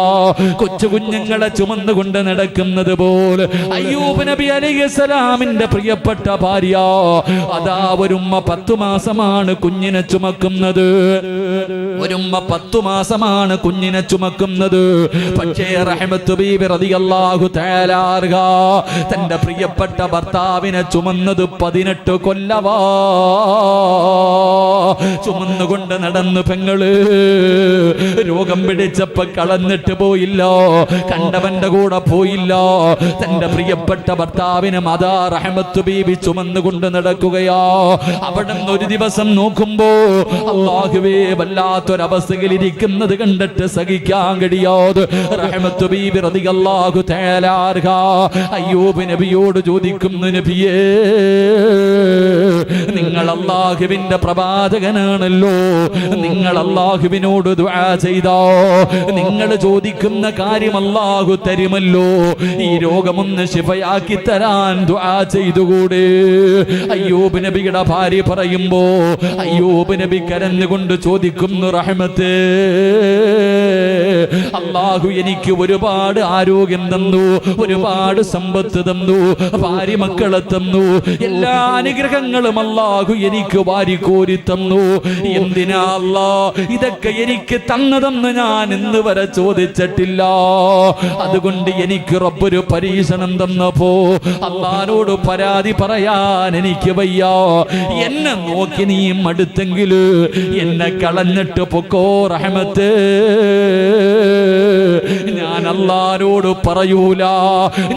കൊച്ചു കുഞ്ഞുങ്ങളെ ചുമന്നുകൊണ്ട് നടക്കുന്നത് പോലെ അയ്യൂബ് നബി അലൈഹിസ്സലാമിന്റെ പ്രിയപ്പെട്ട ഭാര്യ അതാ ഒരുമ്മ 10 മാസമാണ് കുഞ്ഞിനെ ചുമക്കുന്നത്. ഒരുമ്മ 10 മാസമാണ് കുഞ്ഞിനെ ചുമക്കുന്നത്. പക്ഷേ റഹ്മത്ത് ബീബി റളിയല്ലാഹു തആല അൻഹ തന്റെ പ്രിയപ്പെട്ട ഭർത്താവിനെ ചുമന്നത് 18 കൊല്ലവാ. ചുമന്നുകൊണ്ട് നടന്നു പെങ്ങള്. രോഗം പിടിച്ചപ്പോ കളഞ്ഞിട്ട് പോയില്ല, കണ്ടവന്റെ കൂടെ പോയില്ല. തന്റെ പ്രിയപ്പെട്ട ഭർത്താവിനെ മാതാ റഹ്മത്ത് ബീബി ചുമന്നുകൊണ്ട് നടക്കുകയാ. അവിടെ ഒരു ദിവസം നോക്കുമ്പോ അല്ലാഹുവേ, വല്ലാത്തൊരവസ്ഥയിൽ ഇരിക്കുന്നത് കണ്ടിട്ട് സഹിക്കാൻ കഴിയാതെ റഹ്മത്ത് ബീബി റളിയല്ലാഹു തആല അൻഹ അയ്യൂബ് നബിയോട് ചോദിക്കുന്നു, നബിയേ നിങ്ങൾ അല്ലാഹുവിന്റെ പ്രവാചകനാണല്ലോ, നിങ്ങൾ അല്ലാഹുവിനോട് ദുആ ചെയ്തോ, നിങ്ങൾ ചോദിക്കുന്ന കാര്യം അല്ലാഹു തരുമല്ലോ. ഈ രോഗമൊന്ന് ശിഫയാക്കി തരാൻ ദുആ ചെയ്തുകൂടെ? അയ്യൂബ് നബിയുടെ ഭാര്യ പറയുമ്പോ അയ്യൂബ് നബി കരഞ്ഞുകൊണ്ട് ചോദിക്കുന്നു, റഹ്മത്തേ, അല്ലാഹു എനിക്ക് ഒരുപാട് ആരോഗ്യം തന്നു, ഒരുപാട് സമ്പത്ത് തന്നു, ഭാര്യ മക്കളെ തന്നു, എല്ലാ അനുഗ്രഹങ്ങളും അല്ലാഹു എനിക്ക് വാരിക്കോരി തന്നു. എന്തിനാ അല്ലാ ഇതൊക്കെ എനിക്ക് തന്നതെന്ന് ഞാൻ ഇന്ന് വരെ ചോദിച്ചിട്ടില്ല. അതുകൊണ്ട് എനിക്ക് റബ്ബൊരു പരീക്ഷണം തന്നപ്പോ അല്ലാഹുവോട് പരാതി പറയാൻ എനിക്ക് വയ്യ. എന്നെ നോക്കി നീ മടുത്തെങ്കിൽ എന്നെ കളഞ്ഞിട്ട് പൊക്കോ റഹ്മത്ത്. ഞാൻ അല്ലാഹുവോട് പറയൂല,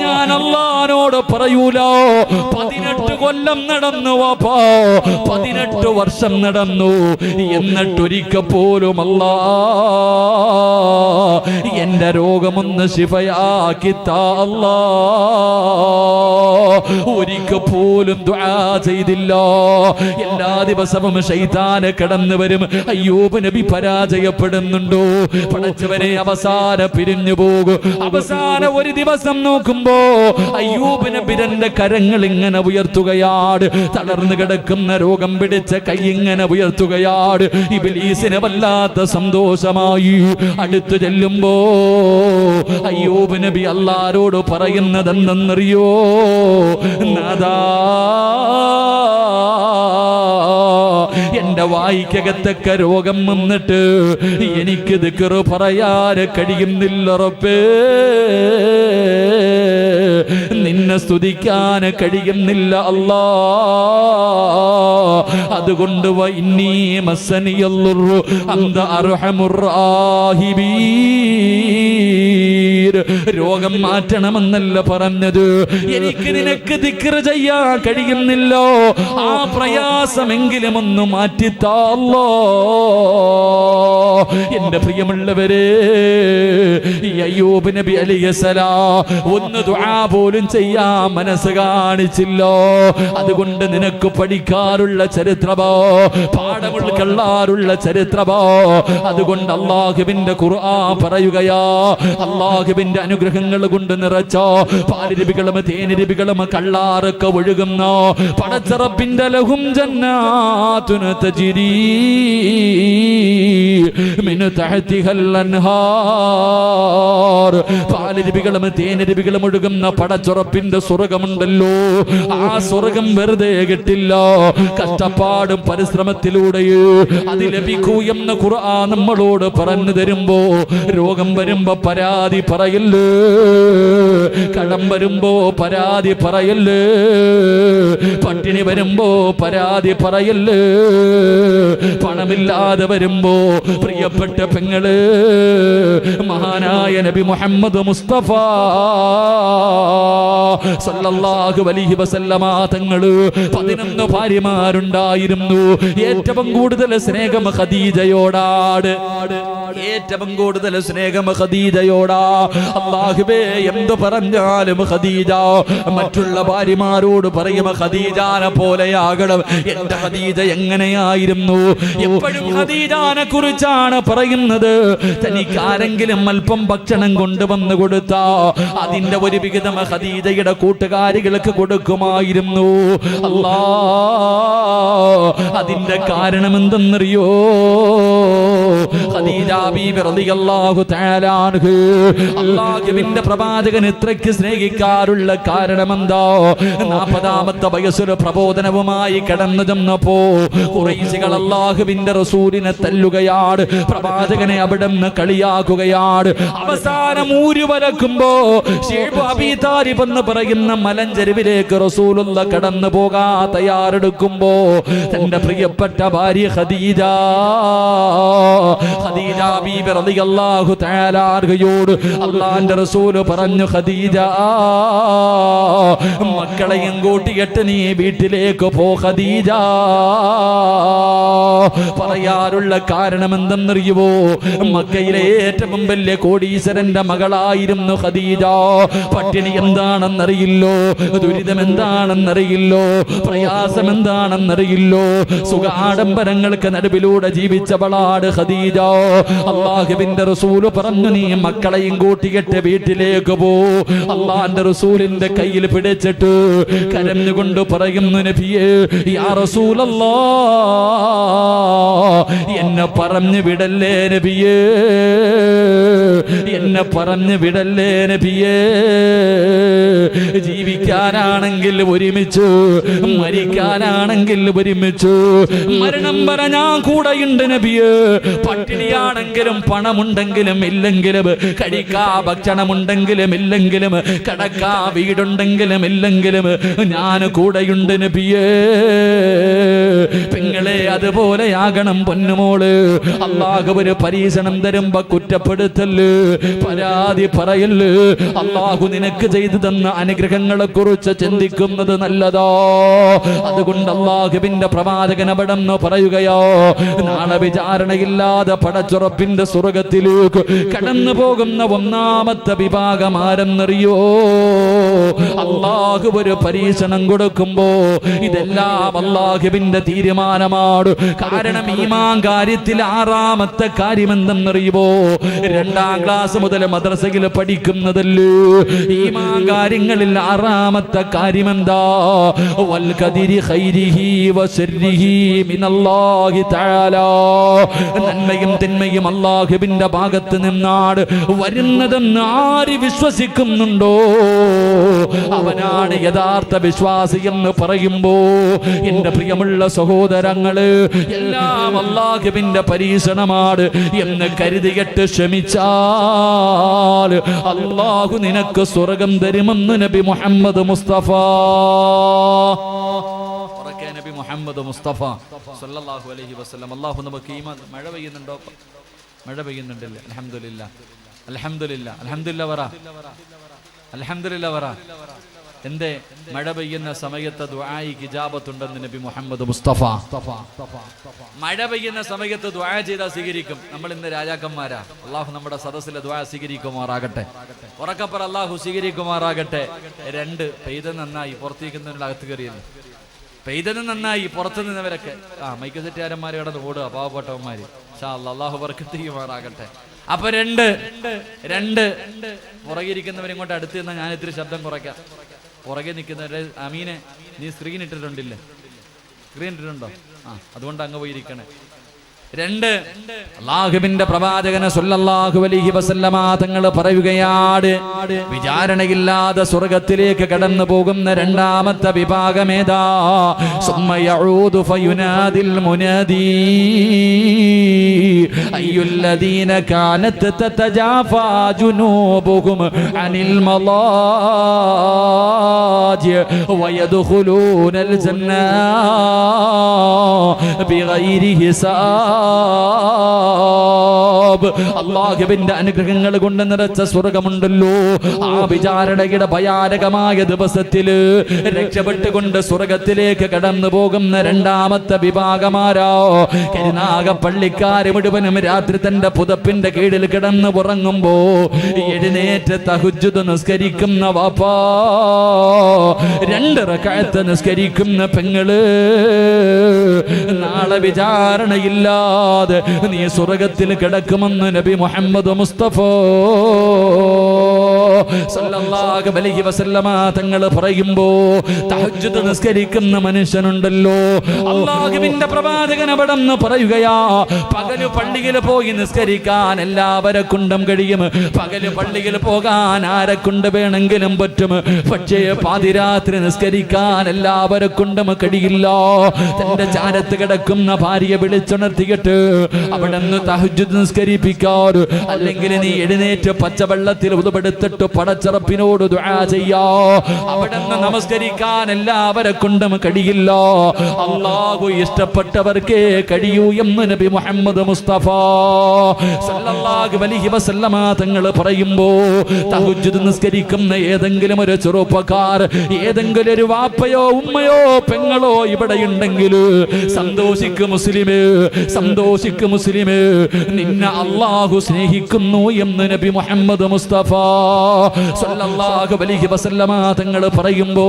ഞാൻ അല്ലാഹുവോട് പറയൂല. 18 കൊല്ലം നടന്നു വാപ്പാ, 18 വർഷം നടന്നു. എന്നിട്ടൊരിക്കൽ പോലും അല്ലാ എന്റെ രോഗമൊന്ന് ശിഫയാക്കി താ അല്ലാ. ഒരിക്കൽ പോലും ദുആ ചെയ്തില്ല. എല്ലാ ദിവസവും ശൈത്താൻ കടന്നു വരും. അയ്യൂബ് നബി പരാജയപ്പെടുന്നുണ്ടോ? പടച്ചവനെ, അവസാനം പിരിഞ്ഞു പോകും. അവസാനം ഒരു ദിവസം നോക്കുമ്പോ അയ്യൂബ് നബി തന്റെ കരങ്ങൾ ഇങ്ങനെ ഉയർത്തുകയാണ്. തളർന്നു കിടക്കുന്ന രോഗം പിടിച്ച കൈ ഇങ്ങനെ ഉയർത്തുകയാണ്. ഇബ്ലീസിന് വല്ലാത്ത സന്തോഷമായി. അടുത്തു ചെല്ലുമ്പോ അയ്യൂബ് നബി അല്ലാഹുവോട് പറയുന്നതെന്തെന്നറിയോ? നാദാ, എന്റെ വായിക്കകത്തൊക്കെ രോഗം വന്നിട്ട് എനിക്ക് ദിക്ർ പറയാൻ കഴിയുന്നില്ല റബ്ബേ, നിന്നെ സ്തുതിക്കാൻ കഴിയുന്നില്ല അല്ലാ. അതുകൊണ്ട് വഇന്നീ മസ്സനിയല്ലുറു അന്ത അർഹമുർ റാഹിബീൻ. രോഗം മാറ്റണമെന്നല്ല പറഞ്ഞത്, എനിക്ക് നിനക്ക് ദിക്ർ ചെയ്യാൻ കഴിയുന്നില്ലോ. ആ പ്രയാസമെങ്കിലും ഒന്ന് മാറ്റിത്താ അല്ലാ. എന്റെ പ്രിയമുള്ളവരെ, അയ്യൂബ് നബി അലൈഹിസ്സലാം ഒന്ന് ദുആ പോലും ചെയ്യാൻ മനസ്സ് കാണിച്ചില്ലോ. അതുകൊണ്ട് നിനക്ക് പഠിക്കാറുള്ള ചരിത്രമോ, പാഠം ഉൾക്കൊള്ളാറുള്ള ചരിത്രമോ. അതുകൊണ്ട് അല്ലാഹുവിന്റെ ഖുർആൻ പറയുകയാ, അല്ലാഹുവിന്റെ അനുഗ്രഹങ്ങൾ കൊണ്ട് നിറച്ച പാലിരുപികളും തേനിരുപികളും കള്ളാറൊക്കെ ഒഴുകുന്ന പടച്ച റബ്ബിന്റെ ലഹും ജന്നാതുൻ തജ്രീ മിൻ തഹ്തിഹൽ അൻഹാർ. പാലിരുപികളും തേനിരുപികളും ഒഴുകുന്ന പടച്ചുറപ്പിന്റെ സ്വർഗമുണ്ടല്ലോ, ആ സ്വർഗം വെറുതെ കിട്ടില്ല, കഷ്ടപ്പാടും പരിശ്രമത്തിലൂടെയോ അത് ലഭിക്കൂ എന്ന് ഖുർആൻ നമ്മളോട് പറഞ്ഞു തരുമ്പോ, രോഗം വരുമ്പോ പരാതി പറയല്ലേ, കടം വരുമ്പോ പരാതി പറയല്ലേ, പട്ടിണി വരുമ്പോ പരാതി പറയല്ലേ, പണമില്ലാതെ വരുമ്പോ പ്രിയപ്പെട്ട പെങ്ങള്, മഹാനായ നബി മുഹമ്മദ് മുസ്തഫ സല്ലല്ലാഹു അലൈഹി വസല്ലമ തങ്ങള് 11 ഭാര്യമാരുണ്ടായിരുന്നു. ഏറ്റവും കൂടുതൽ സ്നേഹം ഖദീജയോടാണ്, ഏറ്റവും കൂടുതൽ സ്നേഹം ഖദീജയോടാ. അല്ലാഹുവേ, എന്തു പറഞ്ഞാലും ഖദീജ, മറ്റുള്ള ഭാര്യമാരോട് പറയും ഖദീജാനെ പോലെയാകണം. എന്റെ ഖദീജ എങ്ങനെയായിരുന്നു? എപ്പോഴും ഖദീജാനെ കുറിച്ചാണ് പറയുന്നത്. തനിക്ക് ആരെങ്കിലും അല്പം ഭക്ഷണം കൊണ്ടുവന്നു കൊടുത്താ അതിന്റെ ഒരു വിഹിതം ഖദീജയുടെ കൂട്ടുകാരികൾക്ക് കൊടുക്കുമായിരുന്നു. അല്ലാ, അതിന്റെ കാരണം എന്തെന്നറിയോ? ഖദീജ ബീബി റളിയല്ലാഹു തആല അൻഹ അല്ലാഹുവിന്റെ പ്രവാചകൻ ഇത്രയ്ക്ക് സ്നേഹിക്കാറുള്ള കാരണം എന്താ? 40ാമത്തെ വയസ്സിൽ പ്രബോധനവുമായി കടന്നു ചെന്നപ്പോ ഖുറൈശികൾ അല്ലാഹുവിന്റെ റസൂലിനെ തല്ലുകയാണ്, പ്രവാചകനെ അവിടെ നിന്ന് കളിയാക്കുകയാണ്. അവസാനം ഊരു വരക്കുമ്പോ ശൈബ് അബീ താലിബ് എന്ന് പറയുന്ന മലഞ്ചെരുവിലേക്ക് റസൂലുള്ള കടന്നു പോകാൻ തയ്യാറെടുക്കുമ്പോ തന്റെ പ്രിയപ്പെട്ട ഭാര്യ ഖദീജ ബീബി റളിയല്ലാഹു തആല അൻഹയോട് അല്ലാഹുവിന്റെ റസൂൽ പറഞ്ഞു, ഖദീജ, മക്കളെയും കൂട്ടിയിട്ട് നീ വീട്ടിലേക്ക് പോ ഖദീജ. പറയാറുള്ള കാരണം എന്തെന്നറിയുവോ? മക്കയിലെ ഏറ്റവും വലിയ കോടീശ്വരന്റെ മകളായിരുന്നു ഖദീജ. പട്ടിണി എന്താണെന്നറിയില്ലോ, ദുരിതം എന്താണെന്നറിയില്ലോ, പ്രയാസം എന്താണെന്നറിയില്ലോ, സുഖ ആഡംബരങ്ങൾക്ക് നടുവിലൂടെ ജീവിച്ചവളാണ് ഖദീജ. അല്ലാഹുവിന്റെ റസൂൽ പറഞ്ഞു, നീ മക്കളെയും കൂട്ടിയിട്ട് വീട്ടിലേക്ക് പോ. അല്ലാഹുവിന്റെ റസൂലിന്റെ കയ്യിൽ പിടിച്ചിട്ട് കരഞ്ഞുകൊണ്ട് പറയുന്നു, നബിയേ, യാ റസൂലല്ലാഹ്, എന്നെ പറഞ്ഞു വിടല്ലേ നബിയേ, എന്നെ പറഞ്ഞു വിടല്ലേ നബിയേ. ജീവിക്കാനാണെങ്കിൽ ഒരുമിച്ചു, മരിക്കാനാണെങ്കിൽ ഒരുമിച്ചു, മരണം വരെ ഞാൻ കൂടെയുണ്ട് നബിയേ. പട്ടിണിയാണെങ്കിലും പണമുണ്ടെങ്കിലും ഇല്ലെങ്കിലും, കഴിക്കാ ഭക്ഷണമുണ്ടെങ്കിലും ഇല്ലെങ്കിലും, കടക്കാ വീടുണ്ടെങ്കിലും ഇല്ലെങ്കിലും ഞാൻ കൂടെയുണ്ട് നബിയേ. പെങ്ങളെ, അതുപോലെയാകണം പൊന്നുമോള്. അല്ലാഹു ഒരു പരീക്ഷണം തരുമ്പോ കുറ്റപ്പെടുത്തല്, പരാതി പറയല്. അല്ലാഹു നിനക്ക് ചെയ്തു തന്ന അനുഗ്രഹങ്ങളെ കുറിച്ച് ചിന്തിക്കുന്നത് നല്ലതോ. അതുകൊണ്ട് അല്ലാഹുവിന്റെ പ്രവാചകൻ അവിടെ നിന്ന് പറയുകയോ, നാളെ വിചാരണയില്ലാതെ പടച്ചുറപ്പിന്റെ സ്വർഗത്തിലേക്ക് കടന്നു പോകുന്ന ഒന്നാമത്തെ വിഭാഗം ആരെന്നറിയോ? അല്ലാഹു ഒരു പരീക്ഷണം കൊടുക്കുമ്പോ ഇതെല്ലാം അല്ലാഹുവിന്റെ തീരുമാനമാണ്. കാരണം ഈമാൻ കാര്യത്തിൽ 6ാമത്തെ കാര്യം എന്തെന്നറിയുമോ? 2ാം ക്ലാസ് മുതൽ മദ്രസയിൽ പഠിക്കുന്നതല്ലേ ഈമാൻ കാര്യങ്ങളിൽ 6ാമത്തെ കാര്യം എന്താ? വൽ ഖദരി ഖൈരിഹി വശർരിഹി മിനല്ലാഹി തആല. നന്മയും തിന്മയും അല്ലാഹുവിന്റെ ഭാഗത്ത് നിന്നാണ് വരുന്നതെന്ന് ആര് വിശ്വസിക്കുന്നുണ്ടോ അവനാണ് യഥാർത്ഥ വിശ്വാസി എന്ന് പറയുമ്പോ, എന്റെ പ്രിയമുള്ള സഹോദരങ്ങള്, എല്ലാം അല്ലാഹുവിന്റെ പരീക്ഷണമാണ് എന്ന് കരുതിയിട്ട് ക്ഷമിച്ചാൽ അല്ലാഹു നിനക്ക് സ്വർഗം തരുമെന്ന് നബി മുഹമ്മദ് മുസ്തഫ. നബി മുഹമ്മദ് മുസ്തഫ സല്ലല്ലാഹു അലൈഹി വസല്ലം. അല്ലാഹു നമുക്ക് ഈമാൻ. മഴ പെയ്യുന്നുണ്ടോ? മഴ പെയ്യുന്നുണ്ടല്ലേ? അൽഹംദുലില്ലാ, അൽഹംദുലില്ലാ, അൽഹംദുലില്ലാ പറ, അൽഹംദുലില്ലാ പറ. എന്തേ മഴ പെയ്യുന്ന സമയത്ത് ദുആഇക്ക് ഇജാബത്തുണ്ടെന്ന് നബി മുഹമ്മദ് മുസ്തഫ. മഴ പെയ്യുന്ന സമയത്ത് ദുആ ചെയ്താൽ സ്വീകരിക്കും. നമ്മൾ ഇന്ന് രാജാക്കന്മാരാ. അള്ളാഹു നമ്മുടെ സദസ്സിലെ ദുആ സ്വീകരിക്കുമാറാകട്ടെ. ഉറക്കപ്പറ, അള്ളാഹു സ്വീകരിക്കുമാറാകട്ടെ. 2 പെയ്ത് നന്നായി, പുറത്തേക്കുന്നതിനുള്ള അകത്ത് കയറിയല്ലോ. പെയ്തത് നന്നായി, പുറത്തു നിന്നവരൊക്കെ മൈക്ക് സെറ്റുകാരന്മാർ കിടന്ന് ഓടുക, പാവപ്പെട്ടവന്മാര്. അല്ലാഹു ബർക്കത്ത് ചെയ്യുമാറാകട്ടെ. അപ്പൊ രണ്ട് പുറകിരിക്കുന്നവരെ ഇങ്ങോട്ട് അടുത്ത് നിന്നാൽ ഞാൻ ഇത്തിരി ശബ്ദം കുറയ്ക്കാം. പുറകെ നിൽക്കുന്നവരെ അമീനെ നീ സ്ക്രീൻ ഇട്ടിട്ടുണ്ടില്ലേ? സ്ക്രീൻ ഇട്ടിട്ടുണ്ടോ? അതുകൊണ്ട് അങ്ങ് പോയിരിക്കണേ. അല്ലാഹുവിന്റെ പ്രവാചകൻ സല്ലല്ലാഹു അലൈഹി വസല്ലമ തങ്ങൾ പറയുകയാണ്, വിചാരണയില്ലാതെ സ്വർഗ്ഗത്തിലേക്ക് കടന്നു പോകുന്ന രണ്ടാമത്തെ വിഭാഗമേതാ? സുമ്മ യഊദു ഫയുനാദിൽ മുനാദി അയ്യുല്ലദീന കാനത് തതജാഫാ ജുനൂബുഹും അനിൽ മളാജി വയദ്ഖുലൂനൽ ജന്ന ബിഗൈരി ഹിസാബ്. അല്ലാഹുവിന്റെ അനുഗ്രഹങ്ങൾ കൊണ്ട് നിറച്ച സ്വർഗമുണ്ടല്ലോ, ആ വിചാരണയുടെ ഭയാനകമായ ദിവസത്തില് രക്ഷപ്പെട്ടുകൊണ്ട് സ്വർഗത്തിലേക്ക് കടന്നു പോകുന്ന രണ്ടാമത്തെ വിഭാഗമാരോ? കരുനാഗപ്പള്ളിക്കാര് മുഴുവനും രാത്രി തന്റെ പുതപ്പിന്റെ കീഴിൽ കിടന്ന് ഉറങ്ങുമ്പോ എഴുന്നേറ്റ് തഹജ്ജുദ് നിസ്കരിക്കുന്ന വാപ്പാ, 2 റക്അത്ത് നിസ്കരിക്കുന്ന പെങ്ങള്, നാളെ വിചാരണയില്ലാതെ നീ സ്വർഗ്ഗത്തിൽ കിടക്കുമെന്ന് നബി മുഹമ്മദ് മുസ്തഫ സല്ലല്ലാഹു അലൈഹി വസല്ലമ തങ്ങൾ പറയുമ്പോ, തഹജ്ജുദ് നിസ്കരിക്കുന്ന മനുഷ്യനുണ്ടല്ലോ, അല്ലാഹുവിന്റെ പ്രവാചകൻ അവിടെന്ന് പറയുകയാ, പകല് പള്ളിയിൽ പോയി നിസ്കരിക്കാൻ എല്ലാവരെ കൊണ്ടും കഴിയും, പകല് പള്ളിയിൽ പോകാൻ ആരെ കൊണ്ട് വേണമെങ്കിലും പറ്റും, പക്ഷേ പാതിരാത്രി നിസ്കരിക്കാൻ എല്ലാവരെ കൊണ്ടും കഴിയില്ല. തന്റെ ചാരത്ത് കിടക്കുന്ന ഭാര്യയെ വിളിച്ചുണർത്തിയിട്ട് അവിടെ നിന്ന് തഹജ്ജുദ് നിസ്കരിപ്പിക്കാറ്, അല്ലെങ്കിൽ നീ എഴുന്നേറ്റ് പച്ചവെള്ളത്തിൽ ഉതുപെടുത്തിട്ട് പടച്ചറപ്പിനോട് ദുആ ചെയ്യാ. അവിടെ നിന്ന് നമസ്കരിക്കാൻ എല്ലാവരെ കൊണ്ടും കഴിയില്ല, അല്ലാഹു ഇഷ്ടപ്പെട്ടവർക്കേ കഴിയൂ എന്ന് നബി മുഹമ്മദ് മുസ്തഫ സല്ലല്ലാഹു അലൈഹി വസല്ലമ തങ്ങൾ പറയുമ്പോ, തഹജ്ജുദ് നിസ്കരിക്കുന്ന ഏതെങ്കിലും ഒരു ചെറുപ്പക്കാർ, ഏതെങ്കിലും ഒരു വാപ്പയോ ഉമ്മയോ പെങ്ങളോ ഇവിടെ ഉണ്ടെങ്കിൽ സന്തോഷിക്കും മുസ്ലിമേ, സന്തോഷിക്കും മുസ്ലിമേ, നിന്നെ അല്ലാഹു സ്നേഹിക്കുന്നു എന്ന് നബി മുഹമ്മദ് മുസ്തഫ സല്ലല്ലാഹു അലൈഹി വസല്ലമ തങ്ങൾ പറയുമ്പോ,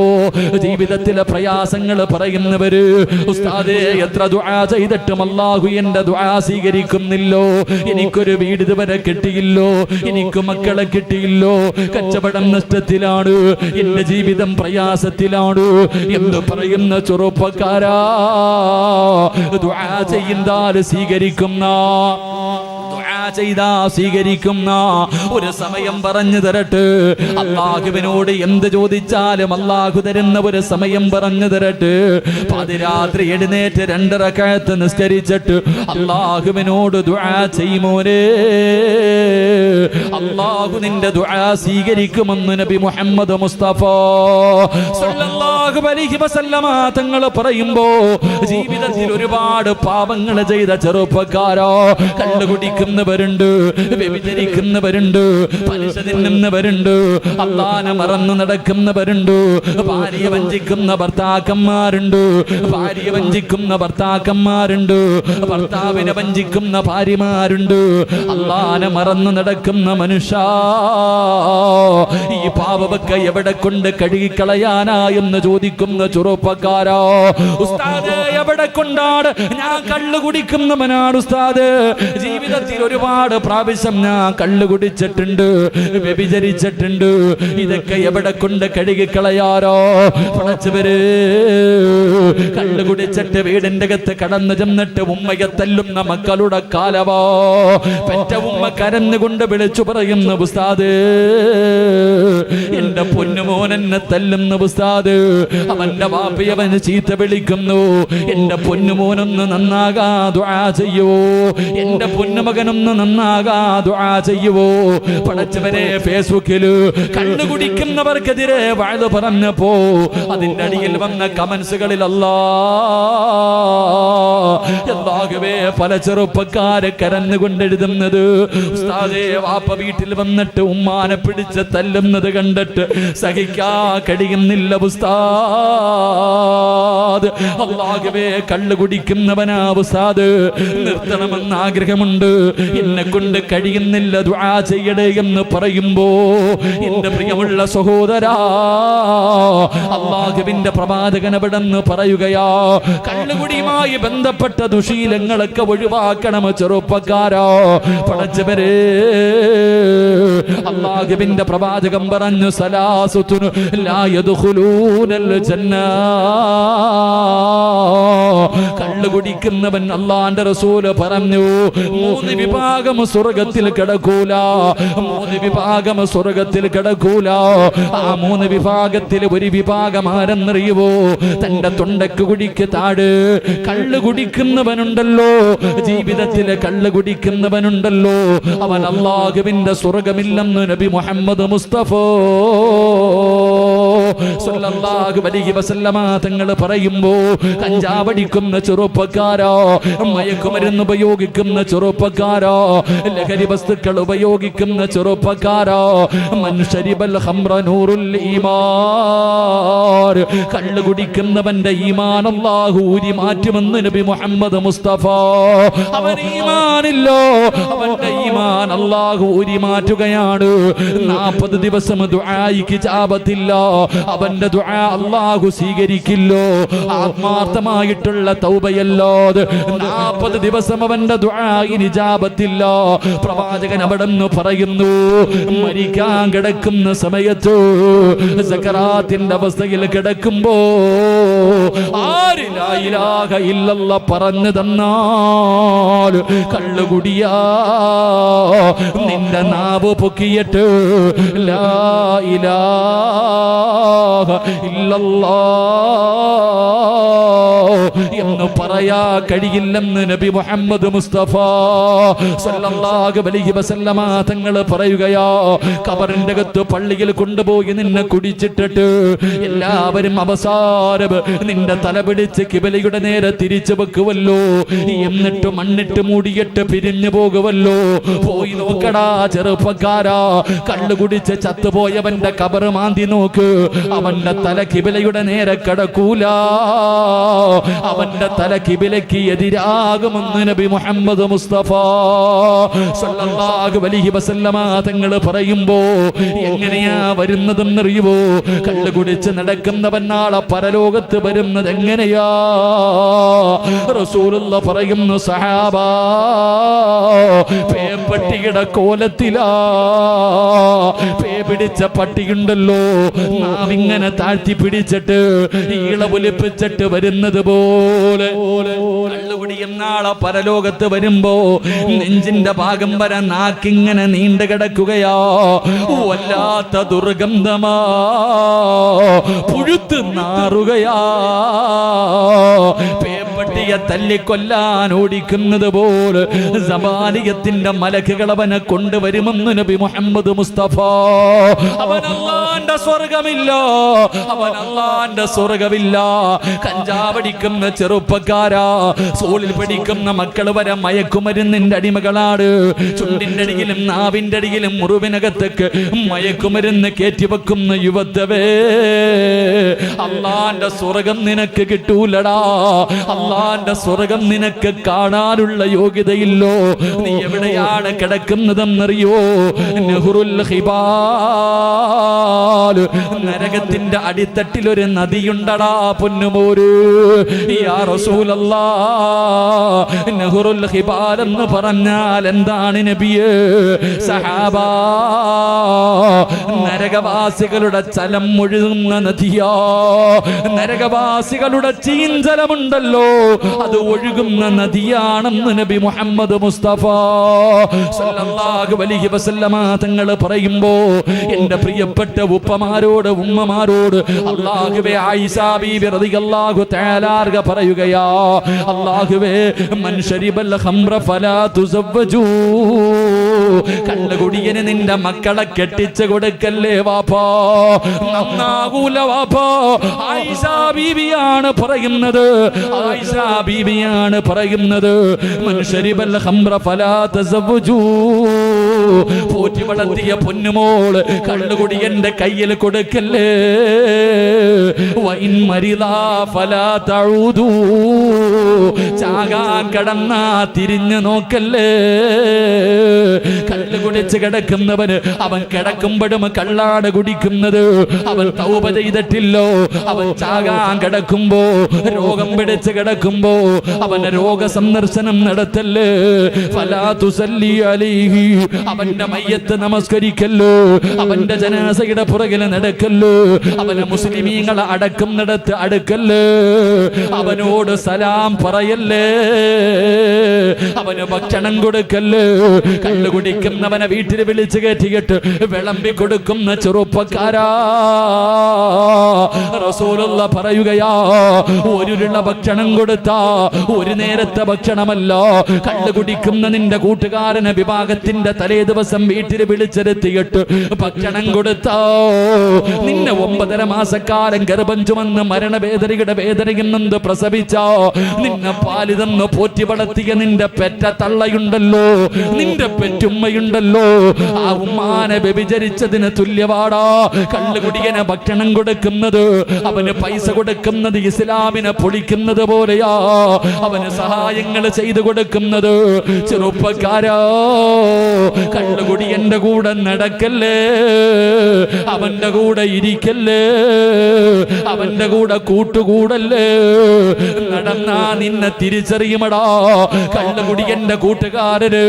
ജീവിതത്തിലെ പ്രയാസങ്ങൾ പറയുന്നവര്, ഉസ്താദേ എത്ര ദുആ ചെയ്തിട്ടും അല്ലാഹു എന്റെ ദുആ സ്വീകരിക്കുന്നില്ലോ, എനിക്കൊരു വീട് ഇതുവരെ കിട്ടിയില്ലോ, എനിക്ക് മക്കളെ കിട്ടിയില്ലോ, കച്ചവടം നഷ്ടത്തിലാണ്, എന്റെ ജീവിതം പ്രയാസത്തിലാണ് എന്ന് പറയുന്ന ചെറുപ്പക്കാരാ, ദുആ ചെയ്താൽ സ്വീകരിക്കുന്ന, ദുആ ചെയ്താ സ്വീകരിക്കുന്ന ഒരു സമയം പറഞ്ഞു തരട്ടെ. അല്ലാഹുവിനോട് എന്ത് ചോദിച്ചാലും അല്ലാഹു തരുന്ന ഒരു സമയം പറഞ്ഞു തരട്ടെ. പാതിരാത്രി എഴുന്നേറ്റ് 2 റക്അത്ത് നിസ്കരിച്ചിട്ട് അല്ലാഹുവിനോട് ദുആ ചെയ്യുമോനെ, അല്ലാഹു നിന്റെ ദുആ സ്വീകരിക്കുമെന്ന് നബി മുഹമ്മദ് മുസ്തഫ സല്ലല്ലാഹു അലൈഹി വസല്ലമ തങ്ങൾ പറയുമ്പോ, ജീവിതത്തിൽ ഒരുപാട് പാപങ്ങൾ ചെയ്ത ചെറുപ്പക്കാരോ, കള്ളു കുടിക്കുന്നവരുണ്ട്, വ്യഭിചരിക്കുന്നവരുണ്ട്, പലിശ തിന്നുന്നവരുണ്ട്, അല്ലാഹനെ മറന്നു നടക്കുന്നവരുണ്ട്, ഭാര്യ വഞ്ചിക്കുന്ന ഭർത്താക്കന്മാരുണ്ട്, ഭാര്യ വഞ്ചിക്കുന്ന ഭർത്താക്കന്മാരുണ്ട്, ഭർത്താവിനെ വഞ്ചിക്കുന്ന ഭാര്യമാരുണ്ട്, അല്ലാഹനെ മറന്നു നടക്കുന്ന മനുഷ്യ, ഈ പാപമൊക്കെ എവിടെ കൊണ്ട് കഴുകിക്കളയാനാ എന്ന് ചോദിക്കുന്ന ചെറുപ്പക്കാരോ, ഉസ്താദേ എവിടെ കൊണ്ടാണ്? ഞാൻ കള്ളു കുടിക്കുന്നവനാണ് ഉസ്താദ്, ജീവിതത്തിൽ ഒരുപാട് പ്രാവശ്യം ഞാൻ കള്ളു കുടിച്ചിട്ടുണ്ട്, വ്യഭിചരിച്ചിട്ടുണ്ട്, ഇതൊക്കെ എവിടെ കൊണ്ട് കഴുകിക്കളയാരോ? പടച്ചവര്, കള്ളു കുടിച്ചിട്ട് വീടിന്റെ അകത്ത് കടന്നു ചെന്നിട്ട് ഉമ്മയെ തല്ലുന്ന മക്കളുടെ കാലവോ, പെറ്റ ഉമ്മ കരഞ്ഞുകൊണ്ട് വിളിച്ചു പറയുന്ന ഉസ്താദ്, എന്റെ പൊന്നുമോൻ എന്നെ തല്ലുന്ന ഉസ്താദ്, അവന്റെ വാപ്പി അവന് ചീത്ത വിളിക്കുന്നു, എന്റെ പൊന്നുമോനൊന്ന് നന്നാകാ ദുആ ചെയ്യുവോ, എന്റെ പൊന്നുമകനൊന്ന് നന്നാകാ ദുആ ചെയ്യുവോ? പടച്ചവരെ, ഫേസ്ബുക്കില് കണ്ണു കുടിക്കുന്നവർക്കെതിരെ വഅദ് പറഞ്ഞപ്പോ അതിന്റെ അടിയിൽ വന്ന കമന്റ്സുകളിൽ അല്ലാഹ് അല്ലാഹുവേ പല ചെറുപ്പക്കാരെ കരഞ്ഞുകൊണ്ടെഴുതുന്നത് ഉസ്താദേ വാപ്പ വീട്ടിൽ വന്നിട്ട് ഉമ്മാനെ പിടിച്ച് തല്ലുന്നത് കണ്ടിട്ട് സഹിക്കാ കഴിയുന്നില്ല ഉസ്താദ്. അല്ലാഹുവേ കള്ളു കുടിക്കുന്നവനാ ഉസ്താദ്, നിർത്തണമെന്ന് ആഗ്രഹമുണ്ട്, എന്നെ കൊണ്ട് കഴിയുന്നില്ല, ദുആ ചെയ്യടേ എന്ന് പറയുമ്പോ എന്റെ പ്രിയമുള്ള സഹോദരാ, അല്ലാഹുവിന്റെ പ്രവാചകൻ അവിടെന്ന് പറയുകയാ, കള്ളുകുടിയുമായി ബന്ധപ്പെട്ട ദുശീലങ്ങളൊക്കെ ഒഴിവാക്കണം ചെറുപ്പക്കാരോ. പടച്ചവരെ, അല്ലാഹുവിന്റെ പ്രവാചകൻ പറഞ്ഞു, സലാസുതുൻ ലാ യദ്ഖുലൂനൽ ജന്ന. കള്ളു കുടിക്കുന്നവൻ, അല്ലാഹുവിന്റെ റസൂൽ പറഞ്ഞു, 3 വിഭാഗം സ്വർഗ്ഗത്തിൽ കിടക്കൂല, 3 വിഭാഗം സ്വർഗ്ഗത്തിൽ കിടക്കൂല. ആ 3 വിഭാഗത്തിൽ ഒരു വിഭാഗം ആരെന്നറിയുവോ? തന്റെ തൊണ്ടക്ക് കുടിക്ക് താഴ് കള്ളു കുടിക്കുന്നവനുണ്ടല്ലോ, ജീവിതത്തിലെ കള്ളു കുടിക്കുന്നവനുണ്ടല്ലോ, അവൻ അല്ലാഹുവിന്റെ സ്വർഗ്ഗമില്ലെന്ന് നബി മുഹമ്മദ് മുസ്തഫ സല്ലല്ലാഹു അലൈഹി വസല്ലമ തങ്ങൾ പറയുമ്പോ, കഞ്ചാവടിക്കുന്ന ചെറുപ്പക്കാരോ, മയക്കുമരുന്ന് ഉപയോഗിക്കുന്ന ചെറുപ്പക്കാരോ, ലഹരി വസ്തുക്കൾ ഉപയോഗിക്കുന്ന ചെറുപ്പക്കാരോ, മൻ ശരിബൽ ഖംറ നൂറുൽ ഈമാൻ, കള്ളു കുടിക്കുന്നവന്റെ ഈമാൻ അല്ലാഹു ഊരി മാറ്റുമെന്ന് നബി മുഹമ്മദ് മുസ്തഫ. അവൻ ഈമാനില്ലോ, അവന്റെ ഈമാൻ അല്ലാഹു ഊരി മാറ്റുകയാണ്. 40 ദിവസം ദുആയിക്ക് ഇജാബത്തില്ല, അവന്റെ ദുആ അല്ലാഹു സ്വീകരിക്കില്ലോ. ആത്മാർത്ഥമായിട്ടുള്ള തൗബയല്ലോ 40 ദിവസം അവന്റെ ദുആഇന് ഇജാബത്തില്ല. പ്രവാചകൻ അവിടെന്ന് പറയുന്നു, മരിക്കാൻ കിടക്കുന്ന സമയത്ത് സക്കറാത്തിന്റെ അവസ്ഥയിൽ കിടക്കുമ്പോ ആര് ലാ ഇലാഹ ഇല്ലല്ലാഹ് പറഞ്ഞു തന്നാൽ കള്ളുകുടിയാ നിന്റെ നാവ് പൊക്കിയിട്ട് ലാ ഇലാഹ ഇല്ലല്ലാഹ് എന്ന് പറയാ കഴിയില്ലെന്ന് നബി മുഹമ്മദ് മുസ്തഫ സല്ലല്ലാഹു അലൈഹി വസല്ലമ തങ്ങൾ പറയുകയാ. ഖബറിന്റെ അകത്ത് പള്ളിയിൽ കൊണ്ടുപോയി നിന്നെ കുടിച്ചിട്ടിട്ട് എല്ലാവരും അവസാനം നിന്റെ തല പിടിച്ച് കിബിലയുടെ നേരെ തിരിച്ചു വെക്കുവല്ലോ, എന്നിട്ട് മണ്ണിട്ട് മൂടിയിട്ട് പിരിഞ്ഞു പോകുവല്ലോ. പോയി നോക്കടാ ചെറുപ്പക്കാരാ, കള്ളു കുടിച്ച് ചത്തുപോയവന്റെ ഖബർ മാന്തി നോക്ക്, അവന്റെ തല കിബിലയുടെ നേരെ കിടക്കൂല, അവന്റെ തല കിബിലയ്ക്ക് എതിരാകുമെന്ന് നബി മുഹമ്മദ് മുസ്തഫ സല്ലല്ലാഹു അലൈഹി വസല്ലമ തങ്ങൾ പറയുമ്പോ എങ്ങനെയാ വരുന്നതെന്നറിയുവോ? കള്ളു കുടിച്ച് നടക്കുന്നവൻ നാളെ പരലോകത്ത് വരുന്നത് എങ്ങനെയാ? റസൂലുള്ള പറയുന്നു, സഹാബാ, പേപ്പട്ടിയുടെ കോലത്തിലാ. പേ പിടിച്ച പട്ടിയുണ്ടല്ലോ, നാവിങ്ങനെ താഴ്ത്തി പിടിച്ചിട്ട് ഈളപൊലിപ്പിച്ചിട്ട് വരുന്നത് പോലെ കള്ളുകുടി എന്നാളെ പരലോകത്ത് വരുമ്പോ നെഞ്ചിന്റെ ഭാഗം വരെ നാക്കിങ്ങനെ നീണ്ടു കിടക്കുകയാ. വല്ലാത്ത ദുർഗന്ധമാ, പുഴുത്ത് നാറുകയാ. പേപ്പട്ടിയെ തല്ലിക്കൊല്ലാൻ ഓടിക്കുന്നത് പോലെ സമാനിയത്തിന്റെ മലക്കുകൾ അവനെ കൊണ്ടുവരുമെന്ന് നബി മുഹമ്മദ് മുസ്തഫ. അവൻ അല്ലാഹുവിന്റെ സ്വർഗമില്ല, അവൻ അല്ലാഹുവിന്റെ സ്വർഗമില്ല. കഞ്ചാവടിക്കുന്ന ചെറുപ്പക്കാരാ, സ്കൂളിൽ പഠിക്കുന്ന മക്കൾ വരെ മയക്കുമരുന്നിന്റെ അടിമകളാണ്. ചുണ്ടിന്റെ അടിയിലും നാവിന്റെ അടിയിലും മുറിവിനകത്തേക്ക് മയക്കുമരുന്ന് കയറ്റിവെക്കുന്ന യുവത്വേ, അല്ലാഹുവിന്റെ സ്വർഗം നിനക്ക് കിട്ടൂലടാ. അല്ലാഹുവിന്റെ സ്വർഗം നിനക്ക് കാണാനുള്ള യോഗ്യതയില്ലോ. നീ എവിടെയാണ് കിടക്കുന്നതെന്നറിയോ? നെഹ്റുൽ ഹിബാൽ, നരകത്തിന്റെ അടിത്തട്ടിൽ ഒരു നദിയുണ്ടടാ പൊന്നുമോര്. യാ റസൂലല്ലാഹ്, നെഹ്റുൽ ഹിബാൽ എന്ന് പറഞ്ഞാൽ എന്താണ് നബിയേ? സഹാബാ, നരകവാസികളുടെ ചലം ഒഴുകുന്ന നദിയാ. നരകവാസികളുടെ ചീഞ്ചലമുണ്ടല്ലോ, അത് ഒഴുകുന്ന നദിയാണെന്ന് നബി മുഹമ്മദ് മുസ്തഫ സല്ലല്ലാഹു അലൈഹി വസല്ലമ തങ്ങൾ പറയുമ്പോ, എന്റെ പ്രിയപ്പെട്ട ഉപ്പമാരോട് ഉമ്മമാരോട് അല്ലാഹുവേ, ആയിഷ ബീബി റളിയല്ലാഹു തആല അൻഹ പറയുകയാ, അല്ലാഹുവേ, മൻ ശരിബൽ ഖംറ ഫലാ തുസവ്വജൂ, കള്ളുകുടിയന് നിന്റെ മക്കളെ കെട്ടിച്ചു കൊടുക്കല്ലേ വാപ്പാ, നന്നാകൂല വാപ്പാ. ആയിഷ ബീവിയാണ് പറയുന്നത്. ആയിഷ ബീവിയാണ് പറയുന്നത്, മൻ ശരിബൽ ഖംറ ഫലാ തസവ്വജൂ, പോറ്റി വളർത്തിയ പൊന്നുമോള് കള്ളുകുടി എന്റെ കയ്യിൽ കൊടുക്കല്ലേ. വഇൻ മരിദാ ഫലാ തഊദൂ, ചാകാൻ കടന്നാ തിരിഞ്ഞു നോക്കല്ലേ. കള്ള് കുടിച്ച് കിടക്കുന്നവന് അവൻ കിടക്കുമ്പോഴും കള്ളാണ് കുടിക്കുന്നത്. അവൻ തൗബ ചെയ്തിട്ടില്ലോ. അവൻ ചാകാൻ കിടക്കുമ്പോ, രോഗം പിടിച്ച് കിടക്കുമ്പോ അവന് രോഗ സന്ദർശനം നടത്തല്ലേ. ഫലാ തുസല്ലി അലൈഹി, അവന്റെ മയ്യത്ത് നമസ്കരിക്കല്ലോ. അവന്റെ ജനാസയുടെ പുറകിൽ നടക്കല്ലോ. അവനെ മുസ്ലിമീങ്ങളെ അടക്കുന്നിടത്ത് അടുക്കല്ലേ. അവനോട് സലാം പറയല്ലേ. അവന് ഭക്ഷണം കൊടുക്കല്ലേ. കള്ളു കുടിക്കുന്നവനെ വീട്ടിൽ വിളിച്ചു കയറ്റിയിട്ട് വിളമ്പി കൊടുക്കുന്ന ചെറുപ്പക്കാരാ, റസൂലുള്ള പറയുകയാ, ഒരുരുള്ള ഭക്ഷണം കൊടുത്താ ഒരു നേരത്തെ ഭക്ഷണമല്ല. കള്ളു കുടിക്കുന്ന നിന്റെ കൂട്ടുകാരനെ വിഭാഗത്തിന്റെ തലേ ദിവസം വീട്ടിൽ വിളിച്ചെടുത്തിയിട്ട് ഭക്ഷണം കൊടുത്താ, നിന്നെ 9.5 മാസക്കാലം ഗർഭം ചുമന്ന് മരണവേദനയുടെ വേദനയിൽ നിന്ന് പ്രസവിച്ചോ, നിന്നെ പാല് തന്ന് പോറ്റി വളർത്തിയ നിന്റെ പെറ്റ തള്ളയുണ്ടല്ലോ, നിന്റെ പെറ്റുമ്മയുണ്ടല്ലോ, ആ ഉമ്മാനെ വ്യഭിചരിച്ചതിന് തുല്യവാടാ കള്ളുകുടിയനെ ഭക്ഷണം കൊടുക്കുന്നത്. അവന് പൈസ കൊടുക്കുന്നത് ഇസ്ലാമിനെ പൊളിക്കുന്നത് പോലെയാ. അവന് സഹായങ്ങൾ ചെയ്തു കൊടുക്കുന്നത്. ചെറുപ്പക്കാരാ, കള്ളുകുടിയന്റെ കൂടെ നടക്കല്ലേ. അവന്റെ കൂടെ ഇരിക്കല്ലേ. അവന്റെ കൂടെ കൂട്ടുകൂടല്ലേ. നടന്നാ നിന്നെ തിരിച്ചറിയുമടാ. കള്ളുകുടിയന്റെ കൂട്ടുകാരന്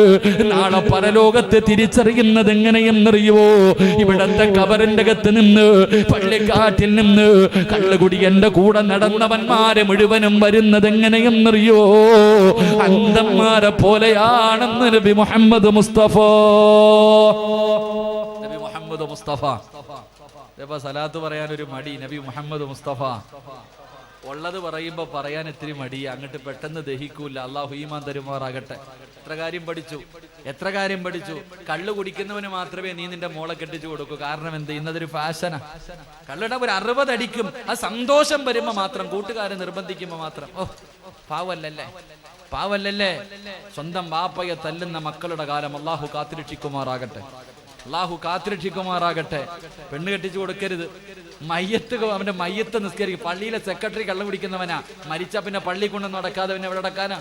നാളെ പരലോകത്ത് തിരിച്ചറിയുന്നത് എങ്ങനെയെന്നറിയുവോ? ഇവിടത്തെ കബറിന്റെ അകത്ത് നിന്ന്, പള്ളിക്കാട്ടിൽ നിന്ന് കള്ളുകുടിയന്റെ കൂടെ നടന്നവന്മാരെ മുഴുവനും വരുന്നത് എങ്ങനെയെന്നറിയോ? അന്ധന്മാരെ പോലെയാണെന്ന് നബി മുഹമ്മദ് മുസ്തഫ. നബി മുഹമ്മദ് മുസ്തഫ. സലാത്ത് പറയാൻ ഒരു മടി നബി മുഹമ്മദ് മുസ്തഫ. ഉള്ളത് പറയുമ്പോ പറയാൻ ഇത്തിരി മടിയാ, അങ്ങോട്ട് പെട്ടെന്ന് ദഹിക്കൂല. അള്ളാഹു ഈമാൻ തരുമാറാകട്ടെ. എത്ര കാര്യം പഠിച്ചു. കള്ളു കുടിക്കുന്നവന് മാത്രമേ നീ നിന്റെ മോളെ കെട്ടിച്ചു കൊടുക്കൂ. കാരണം എന്ത്? ഇന്നതൊരു ഫാഷനാ. കള്ളുടെ ഒരു 60 അടിക്കും. ആ സന്തോഷം വരുമ്പോ മാത്രം, കൂട്ടുകാരെ നിർബന്ധിക്കുമ്പോ മാത്രം. ഓ, പാവല്ലല്ലേ. സ്വന്തം ബാപ്പയെ തല്ലുന്ന മക്കളുടെ കാലം അള്ളാഹു കാത്തിരക്ഷിക്കുമാറാകട്ടെ. പെണ്ണ് കെട്ടിച്ചു കൊടുക്കരുത്. അവന്റെ മയ്യത്ത് നിസ്കരിക്കും. പള്ളിയിലെ സെക്രട്ടറി കള്ളു കുടിക്കുന്നവനാ. മരിച്ചാ പിന്നെ പള്ളി കൊണ്ടൊന്നും നടക്കാതെ പിന്നെ എവിടെ നടക്കാനാ?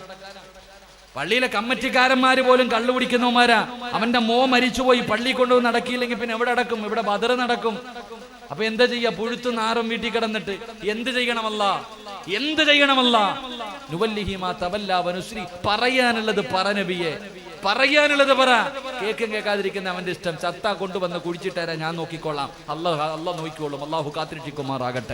പള്ളിയിലെ കമ്മിറ്റിക്കാരന്മാര് പോലും കള്ളു കുടിക്കുന്നവന്മാരാ. അവന്റെ മോ മരിച്ചുപോയി, പള്ളി കൊണ്ടുപോയി നടക്കിയില്ലെങ്കിൽ പിന്നെ എവിടെ നടക്കും? ഇവിടെ ബദർ നടക്കും. അപ്പൊ എന്താ ചെയ്യാ? പുഴുത്തു നാറും വീട്ടിൽ കിടന്നിട്ട് എന്ത് ചെയ്യണമല്ല? നുവല്ലിഹി മാ തവല്ലാ വനുസ്രി. പറയാനുള്ളത് പറ നബിയെ, പറയാനുള്ളത് പറ. കേൾക്കും കേൾക്കാതിരിക്കുന്ന അവന്റെ ഇഷ്ടം. ചത്താ കൊണ്ടുവന്ന് കുഴിച്ചിട്ടേരാ, ഞാൻ നോക്കിക്കോളാം. അള്ളാഹ് നോക്കിക്കോളും. അള്ളാഹു കാത്തിരക്ഷിക്കുമാറാകട്ടെ.